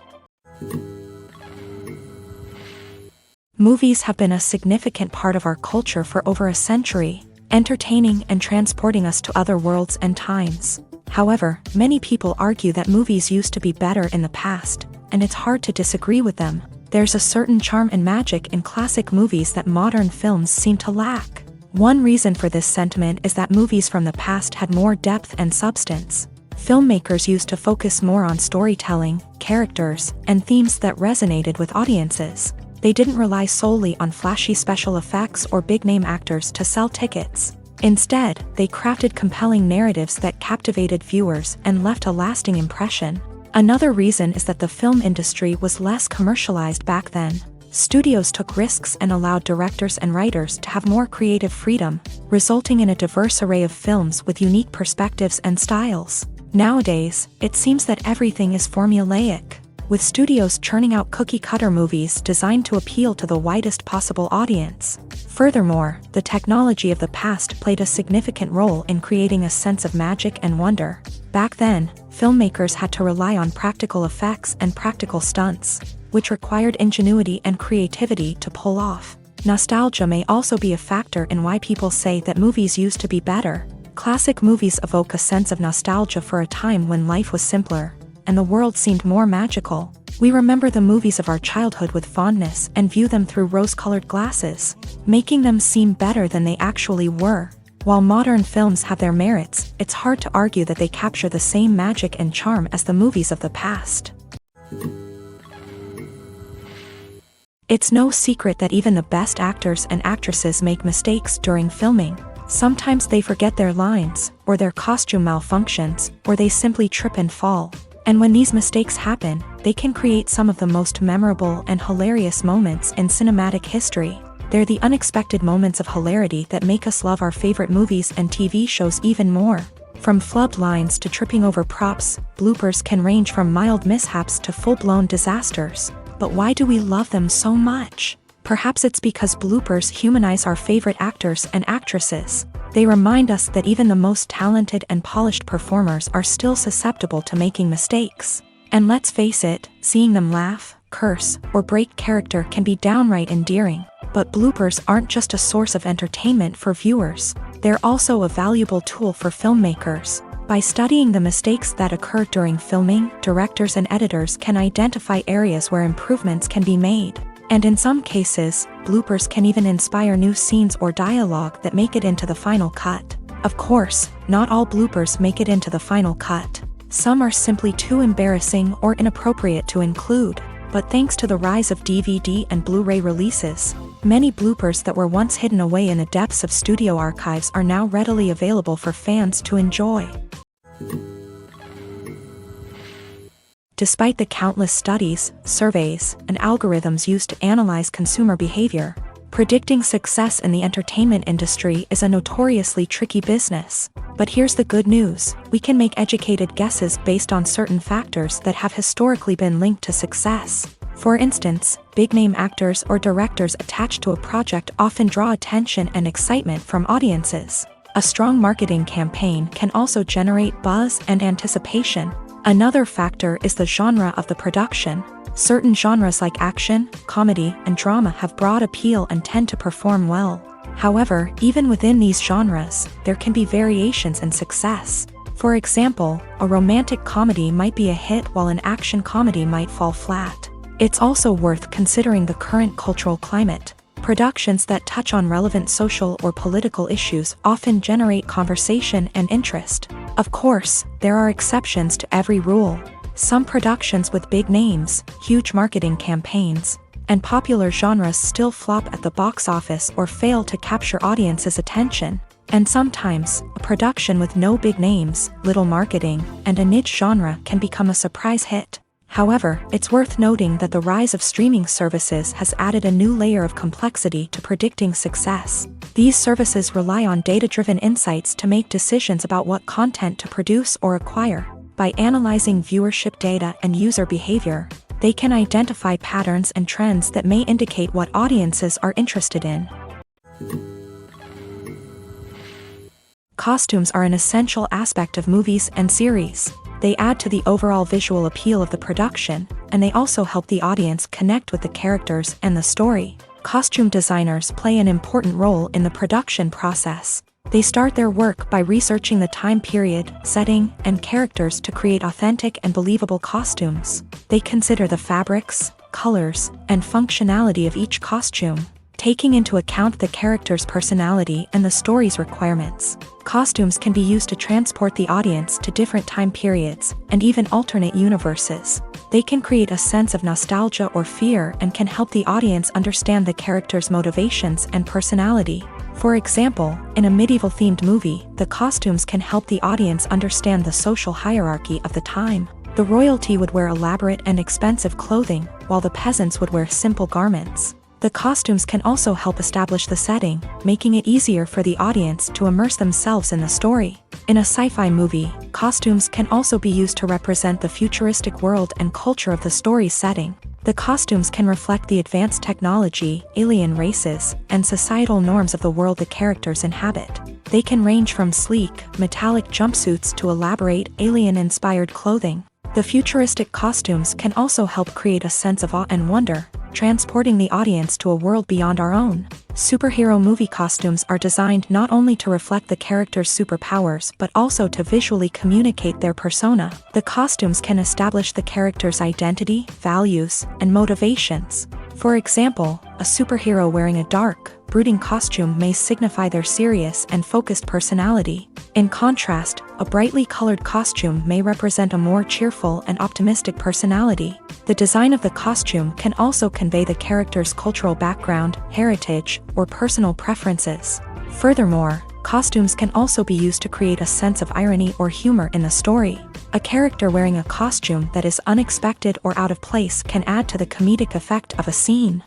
A: Movies have been a significant part of our culture for over a century, entertaining and transporting us to other worlds and times. However, many people argue that movies used to be better in the past, and it's hard to disagree with them. There's a certain charm and magic in classic movies that modern films seem to lack. One reason for this sentiment is that movies from the past had more depth and substance. Filmmakers used to focus more on storytelling, characters, and themes that resonated with audiences. They didn't rely solely on flashy special effects or big-name actors to sell tickets. Instead, they crafted compelling narratives that captivated viewers and left a lasting impression. Another reason is that the film industry was less commercialized back then. Studios took risks and allowed directors and writers to have more creative freedom, resulting in a diverse array of films with unique perspectives and styles. Nowadays, it seems that everything is formulaic, with studios churning out cookie-cutter movies designed to appeal to the widest possible audience. Furthermore, the technology of the past played a significant role in creating a sense of magic and wonder. Back then, filmmakers had to rely on practical effects and practical stunts, which required ingenuity and creativity to pull off. Nostalgia may also be a factor in why people say that movies used to be better. Classic movies evoke a sense of nostalgia for a time when life was simpler, and the world seemed more magical. We remember the movies of our childhood with fondness and view them through rose-colored glasses, making them seem better than they actually were. While modern films have their merits, it's hard to argue that they capture the same magic and charm as the movies of the past. It's no secret that even the best actors and actresses make mistakes during filming. Sometimes they forget their lines, or their costume malfunctions, or they simply trip and fall. And when these mistakes happen, they can create some of the most memorable and hilarious moments in cinematic history. They're the unexpected moments of hilarity that make us love our favorite movies and TV shows even more. From flubbed lines to tripping over props, bloopers can range from mild mishaps to full-blown disasters. But why do we love them so much? Perhaps it's because bloopers humanize our favorite actors and actresses. They remind us that even the most talented and polished performers are still susceptible to making mistakes. And let's face it, seeing them laugh, curse, or break character can be downright endearing. But bloopers aren't just a source of entertainment for viewers. They're also a valuable tool for filmmakers. By studying the mistakes that occur during filming, directors and editors can identify areas where improvements can be made. And in some cases, bloopers can even inspire new scenes or dialogue that make it into the final cut. Of course, not all bloopers make it into the final cut. Some are simply too embarrassing or inappropriate to include. But thanks to the rise of DVD and Blu-ray releases, many bloopers that were once hidden away in the depths of studio archives are now readily available for fans to enjoy. Despite the countless studies, surveys, and algorithms used to analyze consumer behavior, predicting success in the entertainment industry is a notoriously tricky business. But here's the good news: we can make educated guesses based on certain factors that have historically been linked to success. For instance, big-name actors or directors attached to a project often draw attention and excitement from audiences. A strong marketing campaign can also generate buzz and anticipation. Another factor is the genre of the production. Certain genres like action, comedy, and drama have broad appeal and tend to perform well. However, even within these genres, there can be variations in success. For example, a romantic comedy might be a hit while an action comedy might fall flat. It's also worth considering the current cultural climate. Productions that touch on relevant social or political issues often generate conversation and interest. Of course, there are exceptions to every rule. Some productions with big names, huge marketing campaigns, and popular genres still flop at the box office or fail to capture audiences' attention. And sometimes, a production with no big names, little marketing, and a niche genre can become a surprise hit. However, it's worth noting that the rise of streaming services has added a new layer of complexity to predicting success. These services rely on data-driven insights to make decisions about what content to produce or acquire. By analyzing viewership data and user behavior, they can identify patterns and trends that may indicate what audiences are interested in. Costumes are an essential aspect of movies and series. They add to the overall visual appeal of the production, and they also help the audience connect with the characters and the story. Costume designers play an important role in the production process. They start their work by researching the time period, setting, and characters to create authentic and believable costumes. They consider the fabrics, colors, and functionality of each costume, taking into account the character's personality and the story's requirements. Costumes can be used to transport the audience to different time periods and even alternate universes. They can create a sense of nostalgia or fear and can help the audience understand the character's motivations and personality. For example, in a medieval-themed movie, the costumes can help the audience understand the social hierarchy of the time. The royalty would wear elaborate and expensive clothing, while the peasants would wear simple garments. The costumes can also help establish the setting, making it easier for the audience to immerse themselves in the story. In a sci-fi movie, costumes can also be used to represent the futuristic world and culture of the story's setting. The costumes can reflect the advanced technology, alien races, and societal norms of the world the characters inhabit. They can range from sleek, metallic jumpsuits to elaborate, alien-inspired clothing. The futuristic costumes can also help create a sense of awe and wonder, transporting the audience to a world beyond our own. Superhero movie costumes are designed not only to reflect the character's superpowers but also to visually communicate their persona. The costumes can establish the character's identity, values, and motivations. For example, a superhero wearing a dark, brooding costume may signify their serious and focused personality. In contrast, a brightly colored costume may represent a more cheerful and optimistic personality. The design of the costume can also convey the character's cultural background, heritage, or personal preferences. Furthermore, costumes can also be used to create a sense of irony or humor in the story. A character wearing a costume that is unexpected or out of place can add to the comedic effect of a scene.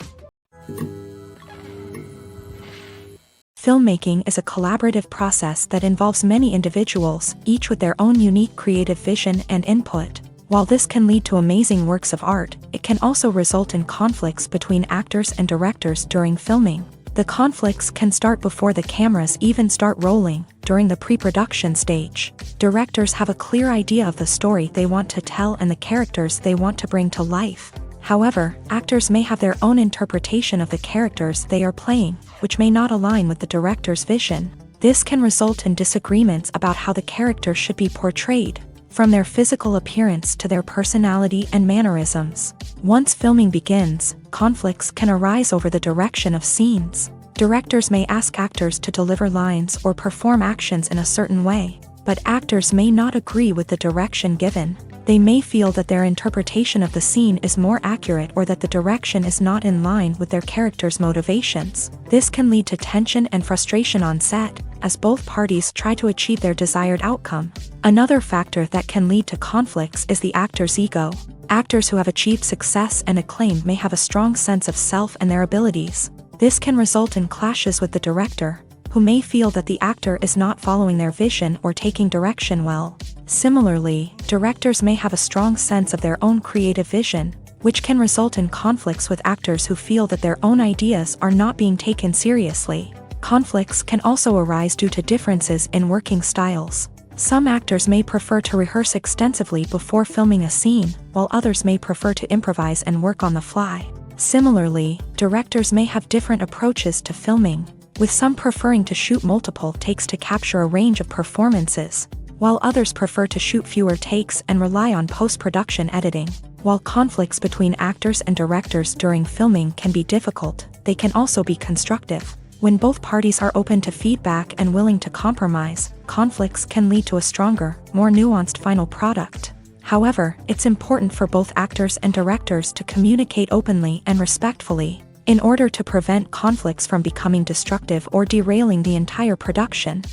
A: Filmmaking is a collaborative process that involves many individuals, each with their own unique creative vision and input. While this can lead to amazing works of art, it can also result in conflicts between actors and directors during filming. The conflicts can start before the cameras even start rolling, during the pre-production stage. Directors have a clear idea of the story they want to tell and the characters they want to bring to life. However, actors may have their own interpretation of the characters they are playing, which may not align with the director's vision. This can result in disagreements about how the character should be portrayed, from their physical appearance to their personality and mannerisms. Once filming begins, conflicts can arise over the direction of scenes. Directors may ask actors to deliver lines or perform actions in a certain way, but actors may not agree with the direction given. They may feel that their interpretation of the scene is more accurate or that the direction is not in line with their character's motivations. This can lead to tension and frustration on set, as both parties try to achieve their desired outcome. Another factor that can lead to conflicts is the actor's ego. Actors who have achieved success and acclaim may have a strong sense of self and their abilities. This can result in clashes with the director, who may feel that the actor is not following their vision or taking direction well. Similarly, directors may have a strong sense of their own creative vision, which can result in conflicts with actors who feel that their own ideas are not being taken seriously. Conflicts can also arise due to differences in working styles. Some actors may prefer to rehearse extensively before filming a scene, while others may prefer to improvise and work on the fly. Similarly, directors may have different approaches to filming, with some preferring to shoot multiple takes to capture a range of performances, while others prefer to shoot fewer takes and rely on post-production editing. While conflicts between actors and directors during filming can be difficult, they can also be constructive. When both parties are open to feedback and willing to compromise, conflicts can lead to a stronger, more nuanced final product. However, it's important for both actors and directors to communicate openly and respectfully, in order to prevent conflicts from becoming destructive or derailing the entire production.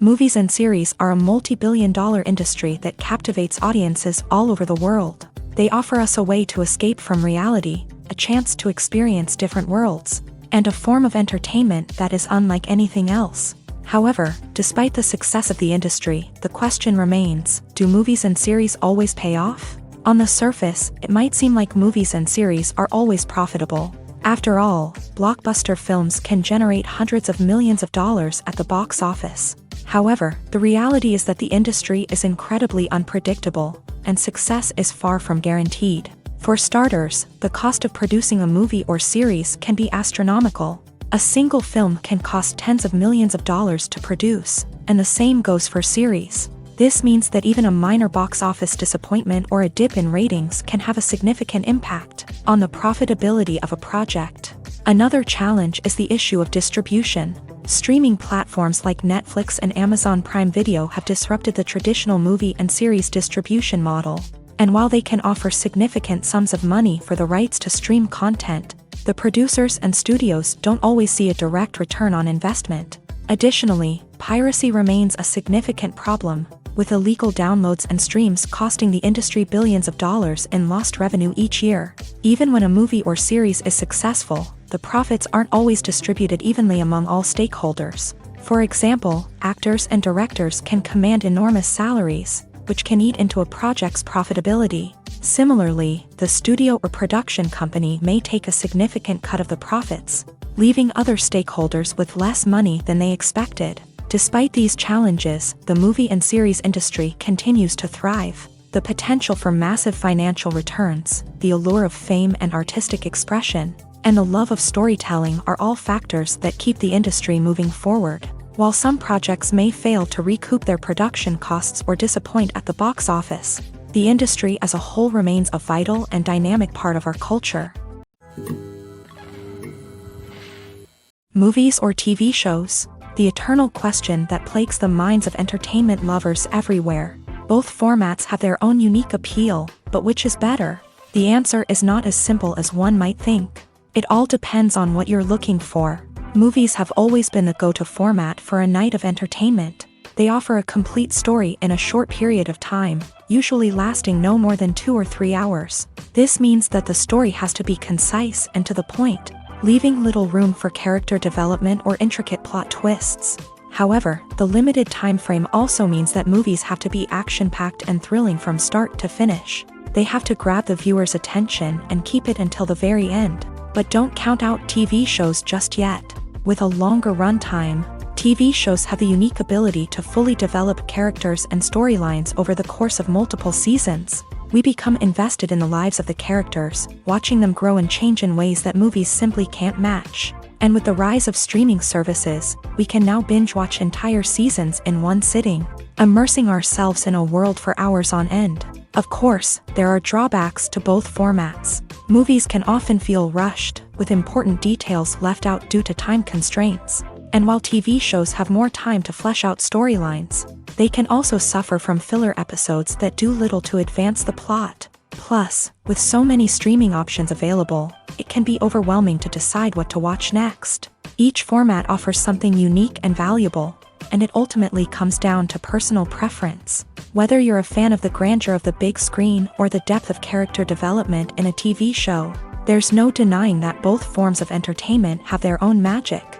A: Movies and series are a multi-billion-dollar industry that captivates audiences all over the world. They offer us a way to escape from reality, a chance to experience different worlds, and a form of entertainment that is unlike anything else. However, despite the success of the industry, the question remains, do movies and series always pay off? On the surface, it might seem like movies and series are always profitable. After all, blockbuster films can generate hundreds of millions of dollars at the box office. However, the reality is that the industry is incredibly unpredictable, and success is far from guaranteed. For starters, the cost of producing a movie or series can be astronomical. A single film can cost tens of millions of dollars to produce, and the same goes for series. This means that even a minor box office disappointment or a dip in ratings can have a significant impact on the profitability of a project. Another challenge is the issue of distribution. Streaming platforms like Netflix and Amazon Prime Video have disrupted the traditional movie and series distribution model. And while they can offer significant sums of money for the rights to stream content, the producers and studios don't always see a direct return on investment. Additionally, piracy remains a significant problem, with illegal downloads and streams costing the industry billions of dollars in lost revenue each year. Even when a movie or series is successful, the profits aren't always distributed evenly among all stakeholders. For example, actors and directors can command enormous salaries, which can eat into a project's profitability. Similarly, the studio or production company may take a significant cut of the profits, leaving other stakeholders with less money than they expected. Despite these challenges, the movie and series industry continues to thrive. The potential for massive financial returns, the allure of fame and artistic expression, and the love of storytelling are all factors that keep the industry moving forward. While some projects may fail to recoup their production costs or disappoint at the box office, the industry as a whole remains a vital and dynamic part of our culture. Movies or TV shows? The eternal question that plagues the minds of entertainment lovers everywhere. Both formats have their own unique appeal, but which is better? The answer is not as simple as one might think. It all depends on what you're looking for. Movies have always been the go-to format for a night of entertainment. They offer a complete story in a short period of time, usually lasting no more than 2 or 3 hours. This means that the story has to be concise and to the point, leaving little room for character development or intricate plot twists. However, the limited time frame also means that movies have to be action-packed and thrilling from start to finish. They have to grab the viewer's attention and keep it until the very end. But don't count out TV shows just yet. With a longer runtime, TV shows have the unique ability to fully develop characters and storylines over the course of multiple seasons. We become invested in the lives of the characters, watching them grow and change in ways that movies simply can't match. And with the rise of streaming services, we can now binge-watch entire seasons in one sitting, immersing ourselves in a world for hours on end. Of course, there are drawbacks to both formats. Movies can often feel rushed, with important details left out due to time constraints. And while TV shows have more time to flesh out storylines, they can also suffer from filler episodes that do little to advance the plot. Plus, with so many streaming options available, it can be overwhelming to decide what to watch next. Each format offers something unique and valuable, and it ultimately comes down to personal preference. Whether you're a fan of the grandeur of the big screen or the depth of character development in a TV show, there's no denying that both forms of entertainment have their own magic.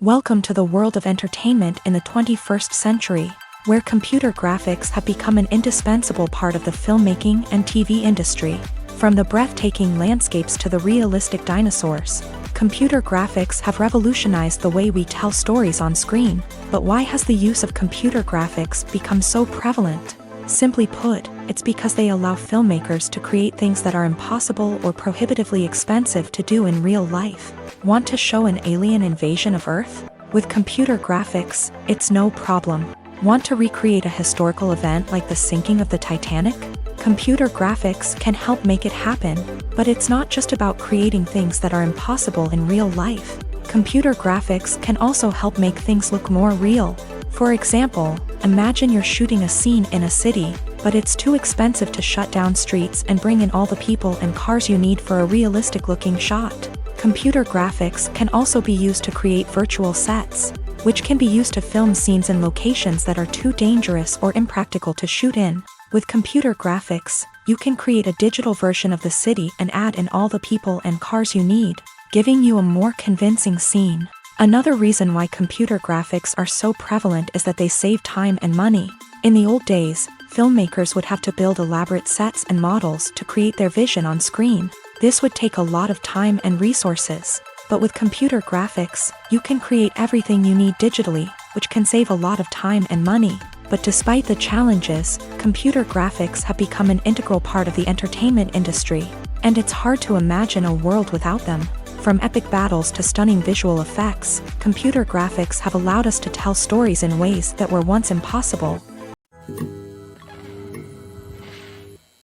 A: Welcome to the world of entertainment in the 21st century, where computer graphics have become an indispensable part of the filmmaking and TV industry. From the breathtaking landscapes to the realistic dinosaurs, computer graphics have revolutionized the way we tell stories on screen. But why has the use of computer graphics become so prevalent? Simply put, it's because they allow filmmakers to create things that are impossible or prohibitively expensive to do in real life. Want to show an alien invasion of Earth? With computer graphics, it's no problem. Want to recreate a historical event like the sinking of the Titanic? Computer graphics can help make it happen, but it's not just about creating things that are impossible in real life. Computer graphics can also help make things look more real. For example, imagine you're shooting a scene in a city, but it's too expensive to shut down streets and bring in all the people and cars you need for a realistic-looking shot. Computer graphics can also be used to create virtual sets, which can be used to film scenes in locations that are too dangerous or impractical to shoot in. With computer graphics, you can create a digital version of the city and add in all the people and cars you need, giving you a more convincing scene. Another reason why computer graphics are so prevalent is that they save time and money. In the old days, filmmakers would have to build elaborate sets and models to create their vision on screen. This would take a lot of time and resources. But with computer graphics, you can create everything you need digitally, which can save a lot of time and money. But despite the challenges, computer graphics have become an integral part of the entertainment industry, and it's hard to imagine a world without them. From epic battles to stunning visual effects, computer graphics have allowed us to tell stories in ways that were once impossible.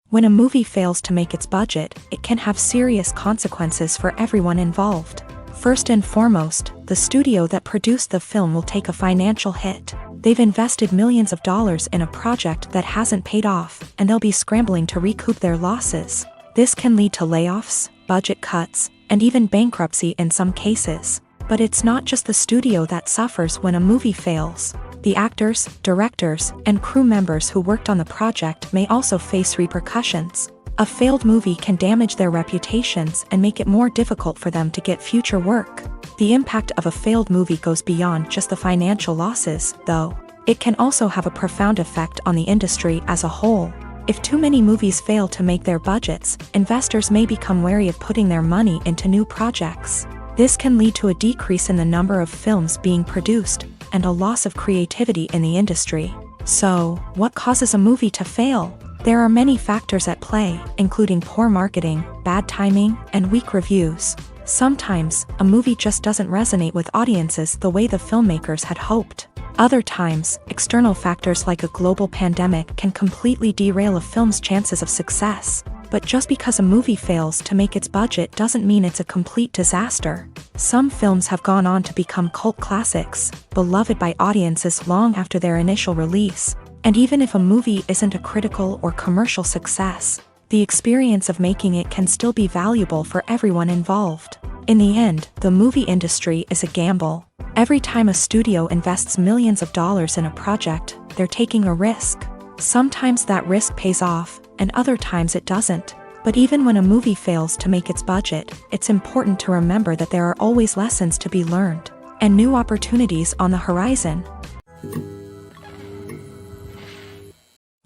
A: When a movie fails to make its budget, it can have serious consequences for everyone involved. First and foremost, the studio that produced the film will take a financial hit. They've invested millions of dollars in a project that hasn't paid off, and they'll be scrambling to recoup their losses. This can lead to layoffs, budget cuts, and even bankruptcy in some cases. But it's not just the studio that suffers when a movie fails. The actors, directors, and crew members who worked on the project may also face repercussions. A failed movie can damage their reputations and make it more difficult for them to get future work. The impact of a failed movie goes beyond just the financial losses, though. It can also have a profound effect on the industry as a whole. If too many movies fail to make their budgets, investors may become wary of putting their money into new projects. This can lead to a decrease in the number of films being produced, and a loss of creativity in the industry. So, what causes a movie to fail? There are many factors at play, including poor marketing, bad timing, and weak reviews. Sometimes, a movie just doesn't resonate with audiences the way the filmmakers had hoped. Other times, external factors like a global pandemic can completely derail a film's chances of success. But just because a movie fails to make its budget doesn't mean it's a complete disaster. Some films have gone on to become cult classics, beloved by audiences long after their initial release. And even if a movie isn't a critical or commercial success, the experience of making it can still be valuable for everyone involved. In the end, the movie industry is a gamble. Every time a studio invests millions of dollars in a project, they're taking a risk. Sometimes that risk pays off, and other times it doesn't. But even when a movie fails to make its budget, it's important to remember that there are always lessons to be learned, and new opportunities on the horizon.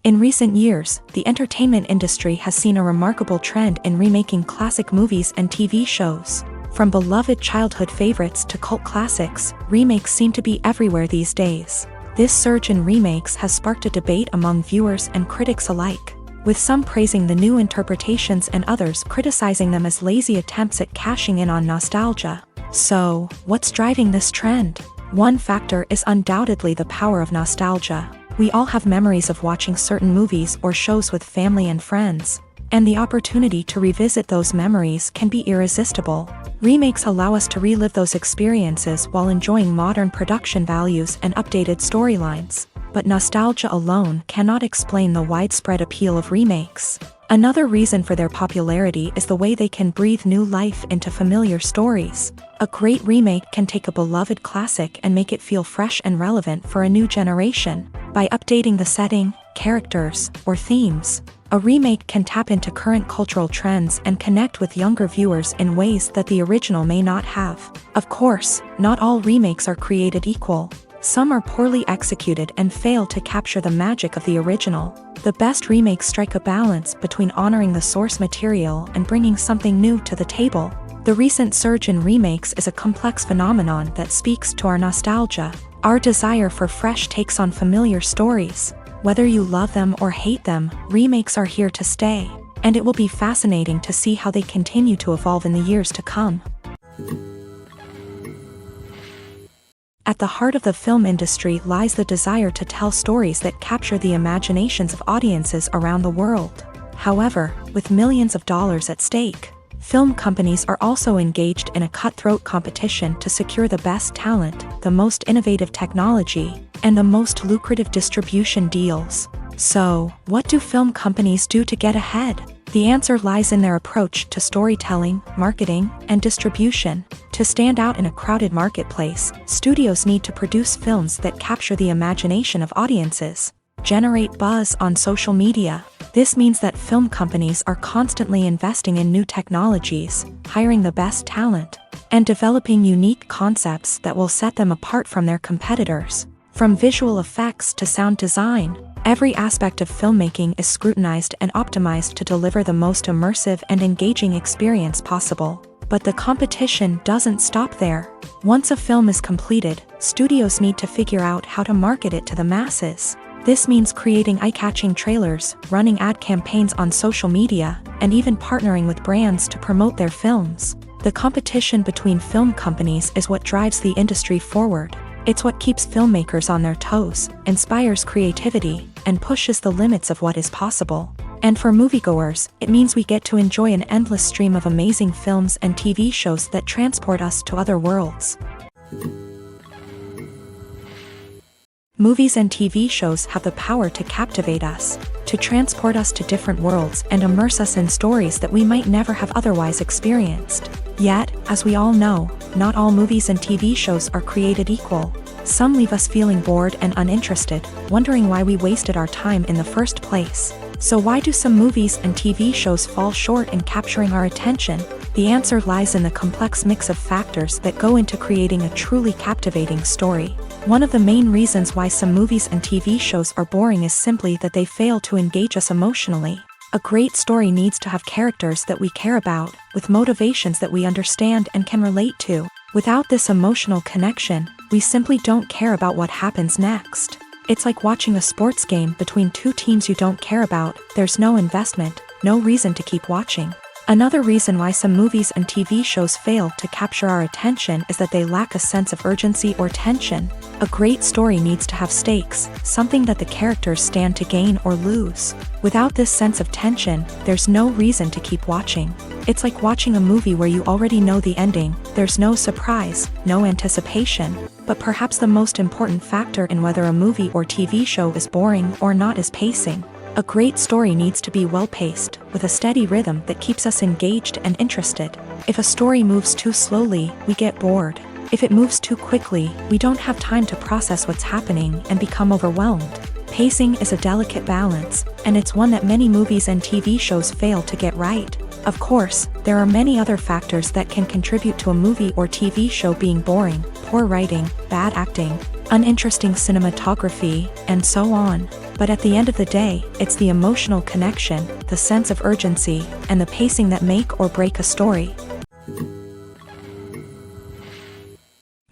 A: In recent years, the entertainment industry has seen a remarkable trend in remaking classic movies and TV shows. From beloved childhood favorites to cult classics, remakes seem to be everywhere these days. This surge in remakes has sparked a debate among viewers and critics alike, with some praising the new interpretations and others criticizing them as lazy attempts at cashing in on nostalgia. So, what's driving this trend? One factor is undoubtedly the power of nostalgia. We all have memories of watching certain movies or shows with family and friends, and the opportunity to revisit those memories can be irresistible. Remakes allow us to relive those experiences while enjoying modern production values and updated storylines. But nostalgia alone cannot explain the widespread appeal of remakes. Another reason for their popularity is the way they can breathe new life into familiar stories. A great remake can take a beloved classic and make it feel fresh and relevant for a new generation. By updating the setting, characters, or themes, a remake can tap into current cultural trends and connect with younger viewers in ways that the original may not have. Of course, not all remakes are created equal. Some are poorly executed and fail to capture the magic of the original. The best remakes strike a balance between honoring the source material and bringing something new to the table. The recent surge in remakes is a complex phenomenon that speaks to our nostalgia, our desire for fresh takes on familiar stories. Whether you love them or hate them, remakes are here to stay, and it will be fascinating to see how they continue to evolve in the years to come. At the heart of the film industry lies the desire to tell stories that capture the imaginations of audiences around the world. However, with millions of dollars at stake, film companies are also engaged in a cutthroat competition to secure the best talent, the most innovative technology, and the most lucrative distribution deals. So, what do film companies do to get ahead? The answer lies in their approach to storytelling, marketing, and distribution. To stand out in a crowded marketplace, studios need to produce films that capture the imagination of audiences, generate buzz on social media. This means that film companies are constantly investing in new technologies, hiring the best talent, and developing unique concepts that will set them apart from their competitors. From visual effects to sound design, every aspect of filmmaking is scrutinized and optimized to deliver the most immersive and engaging experience possible. But the competition doesn't stop there. Once a film is completed, studios need to figure out how to market it to the masses. This means creating eye-catching trailers, running ad campaigns on social media, and even partnering with brands to promote their films. The competition between film companies is what drives the industry forward. It's what keeps filmmakers on their toes, inspires creativity, and pushes the limits of what is possible. And for moviegoers, it means we get to enjoy an endless stream of amazing films and TV shows that transport us to other worlds. Movies and TV shows have the power to captivate us, to transport us to different worlds and immerse us in stories that we might never have otherwise experienced. Yet, as we all know, not all movies and TV shows are created equal. Some leave us feeling bored and uninterested, wondering why we wasted our time in the first place. So why do some movies and TV shows fall short in capturing our attention? The answer lies in the complex mix of factors that go into creating a truly captivating story. One of the main reasons why some movies and TV shows are boring is simply that they fail to engage us emotionally. A great story needs to have characters that we care about, with motivations that we understand and can relate to. Without this emotional connection, we simply don't care about what happens next. It's like watching a sports game between two teams you don't care about. There's no investment, no reason to keep watching. Another reason why some movies and TV shows fail to capture our attention is that they lack a sense of urgency or tension. A great story needs to have stakes, something that the characters stand to gain or lose. Without this sense of tension, there's no reason to keep watching. It's like watching a movie where you already know the ending. There's no surprise, no anticipation. But perhaps the most important factor in whether a movie or TV show is boring or not is pacing. A great story needs to be well-paced, with a steady rhythm that keeps us engaged and interested. If a story moves too slowly, we get bored. If it moves too quickly, we don't have time to process what's happening and become overwhelmed. Pacing is a delicate balance, and it's one that many movies and TV shows fail to get right. Of course, there are many other factors that can contribute to a movie or TV show being boring: poor writing, bad acting, uninteresting cinematography, and so on. But at the end of the day, it's the emotional connection, the sense of urgency, and the pacing that make or break a story.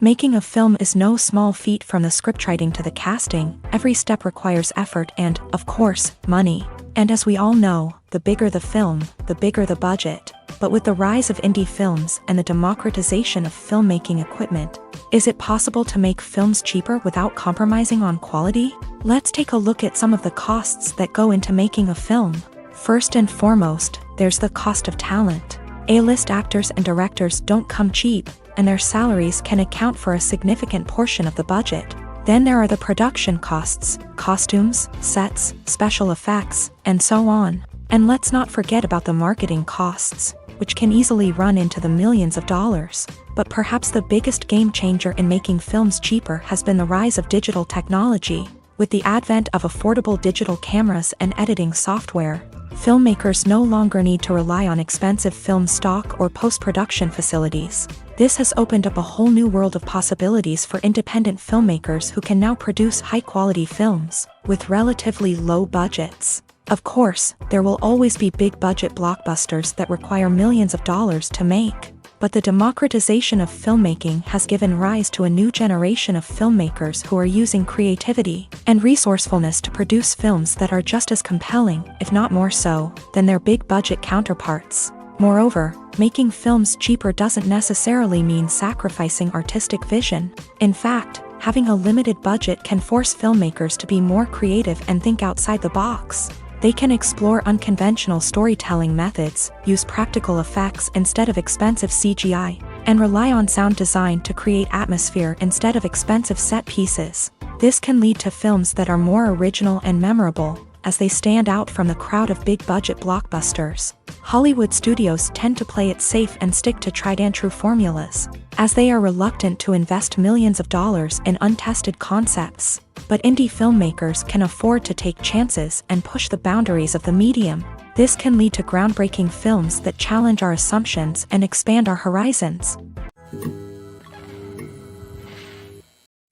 A: Making a film is no small feat. From the scriptwriting to the casting, every step requires effort and, of course, money. And as we all know, the bigger the film, the bigger the budget. But with the rise of indie films and the democratization of filmmaking equipment, is it possible to make films cheaper without compromising on quality? Let's take a look at some of the costs that go into making a film. First and foremost, there's the cost of talent. A-list actors and directors don't come cheap, and their salaries can account for a significant portion of the budget. Then there are the production costs, costumes, sets, special effects, and so on. And let's not forget about the marketing costs, which can easily run into the millions of dollars. But perhaps the biggest game changer in making films cheaper has been the rise of digital technology. With the advent of affordable digital cameras and editing software, filmmakers no longer need to rely on expensive film stock or post-production facilities. This has opened up a whole new world of possibilities for independent filmmakers who can now produce high-quality films with relatively low budgets. Of course, there will always be big-budget blockbusters that require millions of dollars to make. But the democratization of filmmaking has given rise to a new generation of filmmakers who are using creativity and resourcefulness to produce films that are just as compelling, if not more so, than their big-budget counterparts. Moreover, making films cheaper doesn't necessarily mean sacrificing artistic vision. In fact, having a limited budget can force filmmakers to be more creative and think outside the box. They can explore unconventional storytelling methods, use practical effects instead of expensive CGI, and rely on sound design to create atmosphere instead of expensive set pieces. This can lead to films that are more original and memorable, as they stand out from the crowd of big-budget blockbusters. Hollywood studios tend to play it safe and stick to tried-and-true formulas, as they are reluctant to invest millions of dollars in untested concepts. But indie filmmakers can afford to take chances and push the boundaries of the medium. This can lead to groundbreaking films that challenge our assumptions and expand our horizons.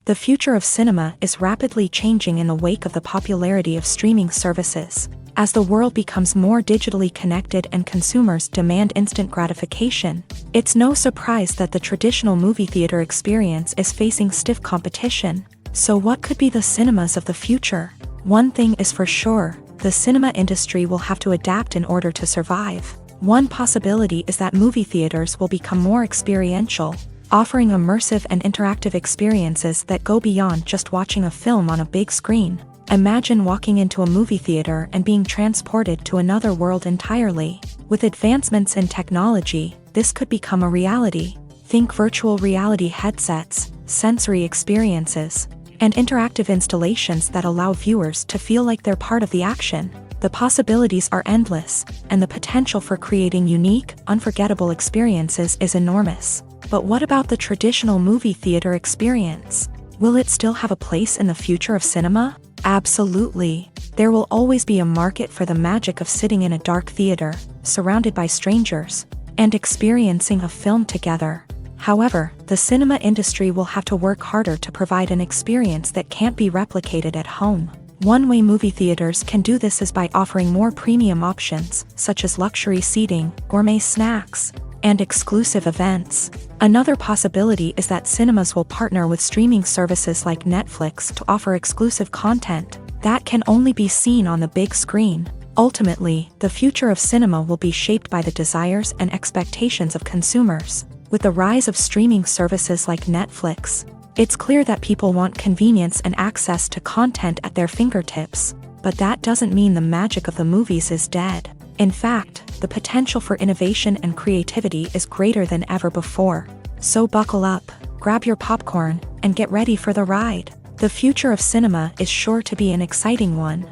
A: The future of cinema is rapidly changing in the wake of the popularity of streaming services. As the world becomes more digitally connected and consumers demand instant gratification, it's no surprise that the traditional movie theater experience is facing stiff competition. So what could be the cinemas of the future? One thing is for sure, the cinema industry will have to adapt in order to survive. One possibility is that movie theaters will become more experiential, offering immersive and interactive experiences that go beyond just watching a film on a big screen. Imagine walking into a movie theater and being transported to another world entirely. With advancements in technology, this could become a reality. Think virtual reality headsets, sensory experiences, and interactive installations that allow viewers to feel like they're part of the action. The possibilities are endless, and the potential for creating unique, unforgettable experiences is enormous. But what about the traditional movie theater experience? Will it still have a place in the future of cinema? Absolutely. There will always be a market for the magic of sitting in a dark theater, surrounded by strangers, and experiencing a film together. However, the cinema industry will have to work harder to provide an experience that can't be replicated at home. One way movie theaters can do this is by offering more premium options, such as luxury seating, gourmet snacks, and exclusive events. Another possibility is that cinemas will partner with streaming services like Netflix to offer exclusive content that can only be seen on the big screen. Ultimately, the future of cinema will be shaped by the desires and expectations of consumers. With the rise of streaming services like Netflix, it's clear that people want convenience and access to content at their fingertips. But that doesn't mean the magic of the movies is dead. In fact, the potential for innovation and creativity is greater than ever before. So buckle up, grab your popcorn, and get ready for the ride. The future of cinema is sure to be an exciting one.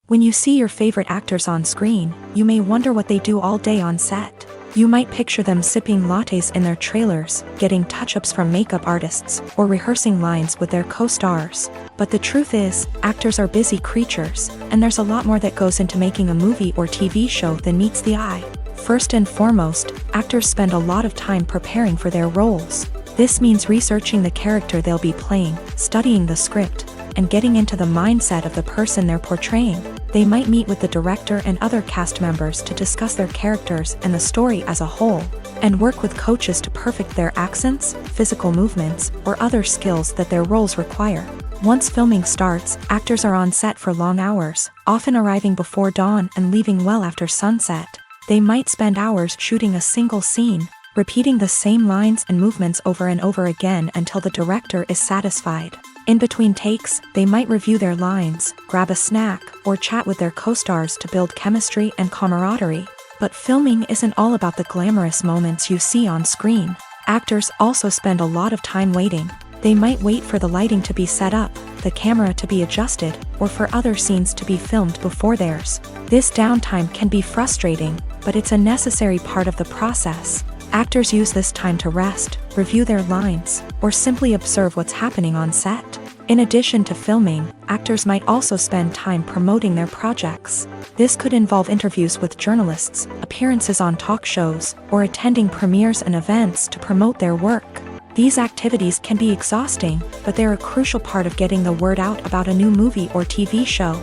A: When you see your favorite actors on screen, you may wonder what they do all day on set. You might picture them sipping lattes in their trailers, getting touch-ups from makeup artists, or rehearsing lines with their co-stars. But the truth is, actors are busy creatures, and there's a lot more that goes into making a movie or TV show than meets the eye. First and foremost, actors spend a lot of time preparing for their roles. This means researching the character they'll be playing, studying the script, and getting into the mindset of the person they're portraying. They might meet with the director and other cast members to discuss their characters and the story as a whole, and work with coaches to perfect their accents, physical movements, or other skills that their roles require. Once filming starts, actors are on set for long hours, often arriving before dawn and leaving well after sunset. They might spend hours shooting a single scene, repeating the same lines and movements over and over again until the director is satisfied. In between takes, they might review their lines, grab a snack, or chat with their co-stars to build chemistry and camaraderie. But filming isn't all about the glamorous moments you see on screen. Actors also spend a lot of time waiting. They might wait for the lighting to be set up, the camera to be adjusted, or for other scenes to be filmed before theirs. This downtime can be frustrating, but it's a necessary part of the process. Actors use this time to rest, review their lines, or simply observe what's happening on set. In addition to filming, actors might also spend time promoting their projects. This could involve interviews with journalists, appearances on talk shows, or attending premieres and events to promote their work. These activities can be exhausting, but they're a crucial part of getting the word out about a new movie or TV show.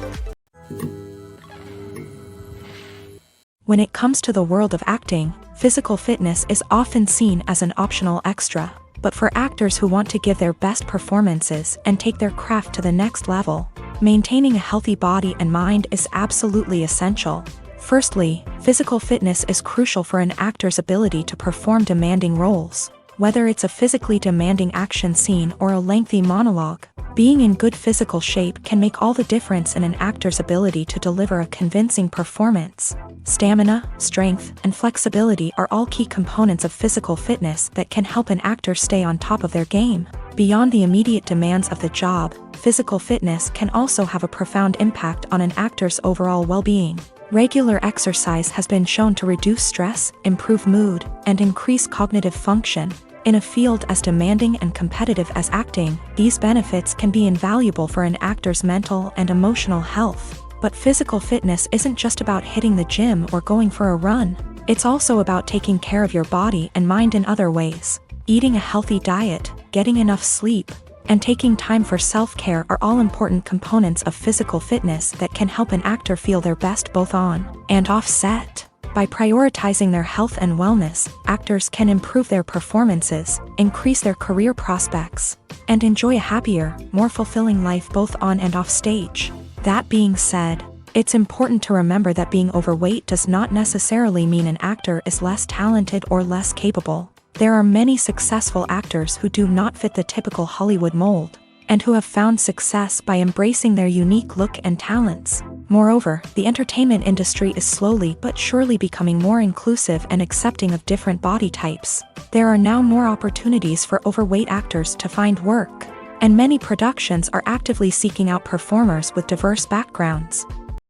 A: When it comes to the world of acting, physical fitness is often seen as an optional extra. But for actors who want to give their best performances and take their craft to the next level, maintaining a healthy body and mind is absolutely essential. Firstly, physical fitness is crucial for an actor's ability to perform demanding roles. Whether it's a physically demanding action scene or a lengthy monologue, being in good physical shape can make all the difference in an actor's ability to deliver a convincing performance. Stamina, strength, and flexibility are all key components of physical fitness that can help an actor stay on top of their game. Beyond the immediate demands of the job, physical fitness can also have a profound impact on an actor's overall well-being. Regular exercise has been shown to reduce stress, improve mood, and increase cognitive function. In a field as demanding and competitive as acting, these benefits can be invaluable for an actor's mental and emotional health. But physical fitness isn't just about hitting the gym or going for a run. It's also about taking care of your body and mind in other ways. Eating a healthy diet, getting enough sleep, and taking time for self-care are all important components of physical fitness that can help an actor feel their best both on and off set. By prioritizing their health and wellness, actors can improve their performances, increase their career prospects, and enjoy a happier, more fulfilling life both on and off stage. That being said, it's important to remember that being overweight does not necessarily mean an actor is less talented or less capable. There are many successful actors who do not fit the typical Hollywood mold, and who have found success by embracing their unique look and talents. Moreover, the entertainment industry is slowly but surely becoming more inclusive and accepting of different body types. There are now more opportunities for overweight actors to find work, and many productions are actively seeking out performers with diverse backgrounds.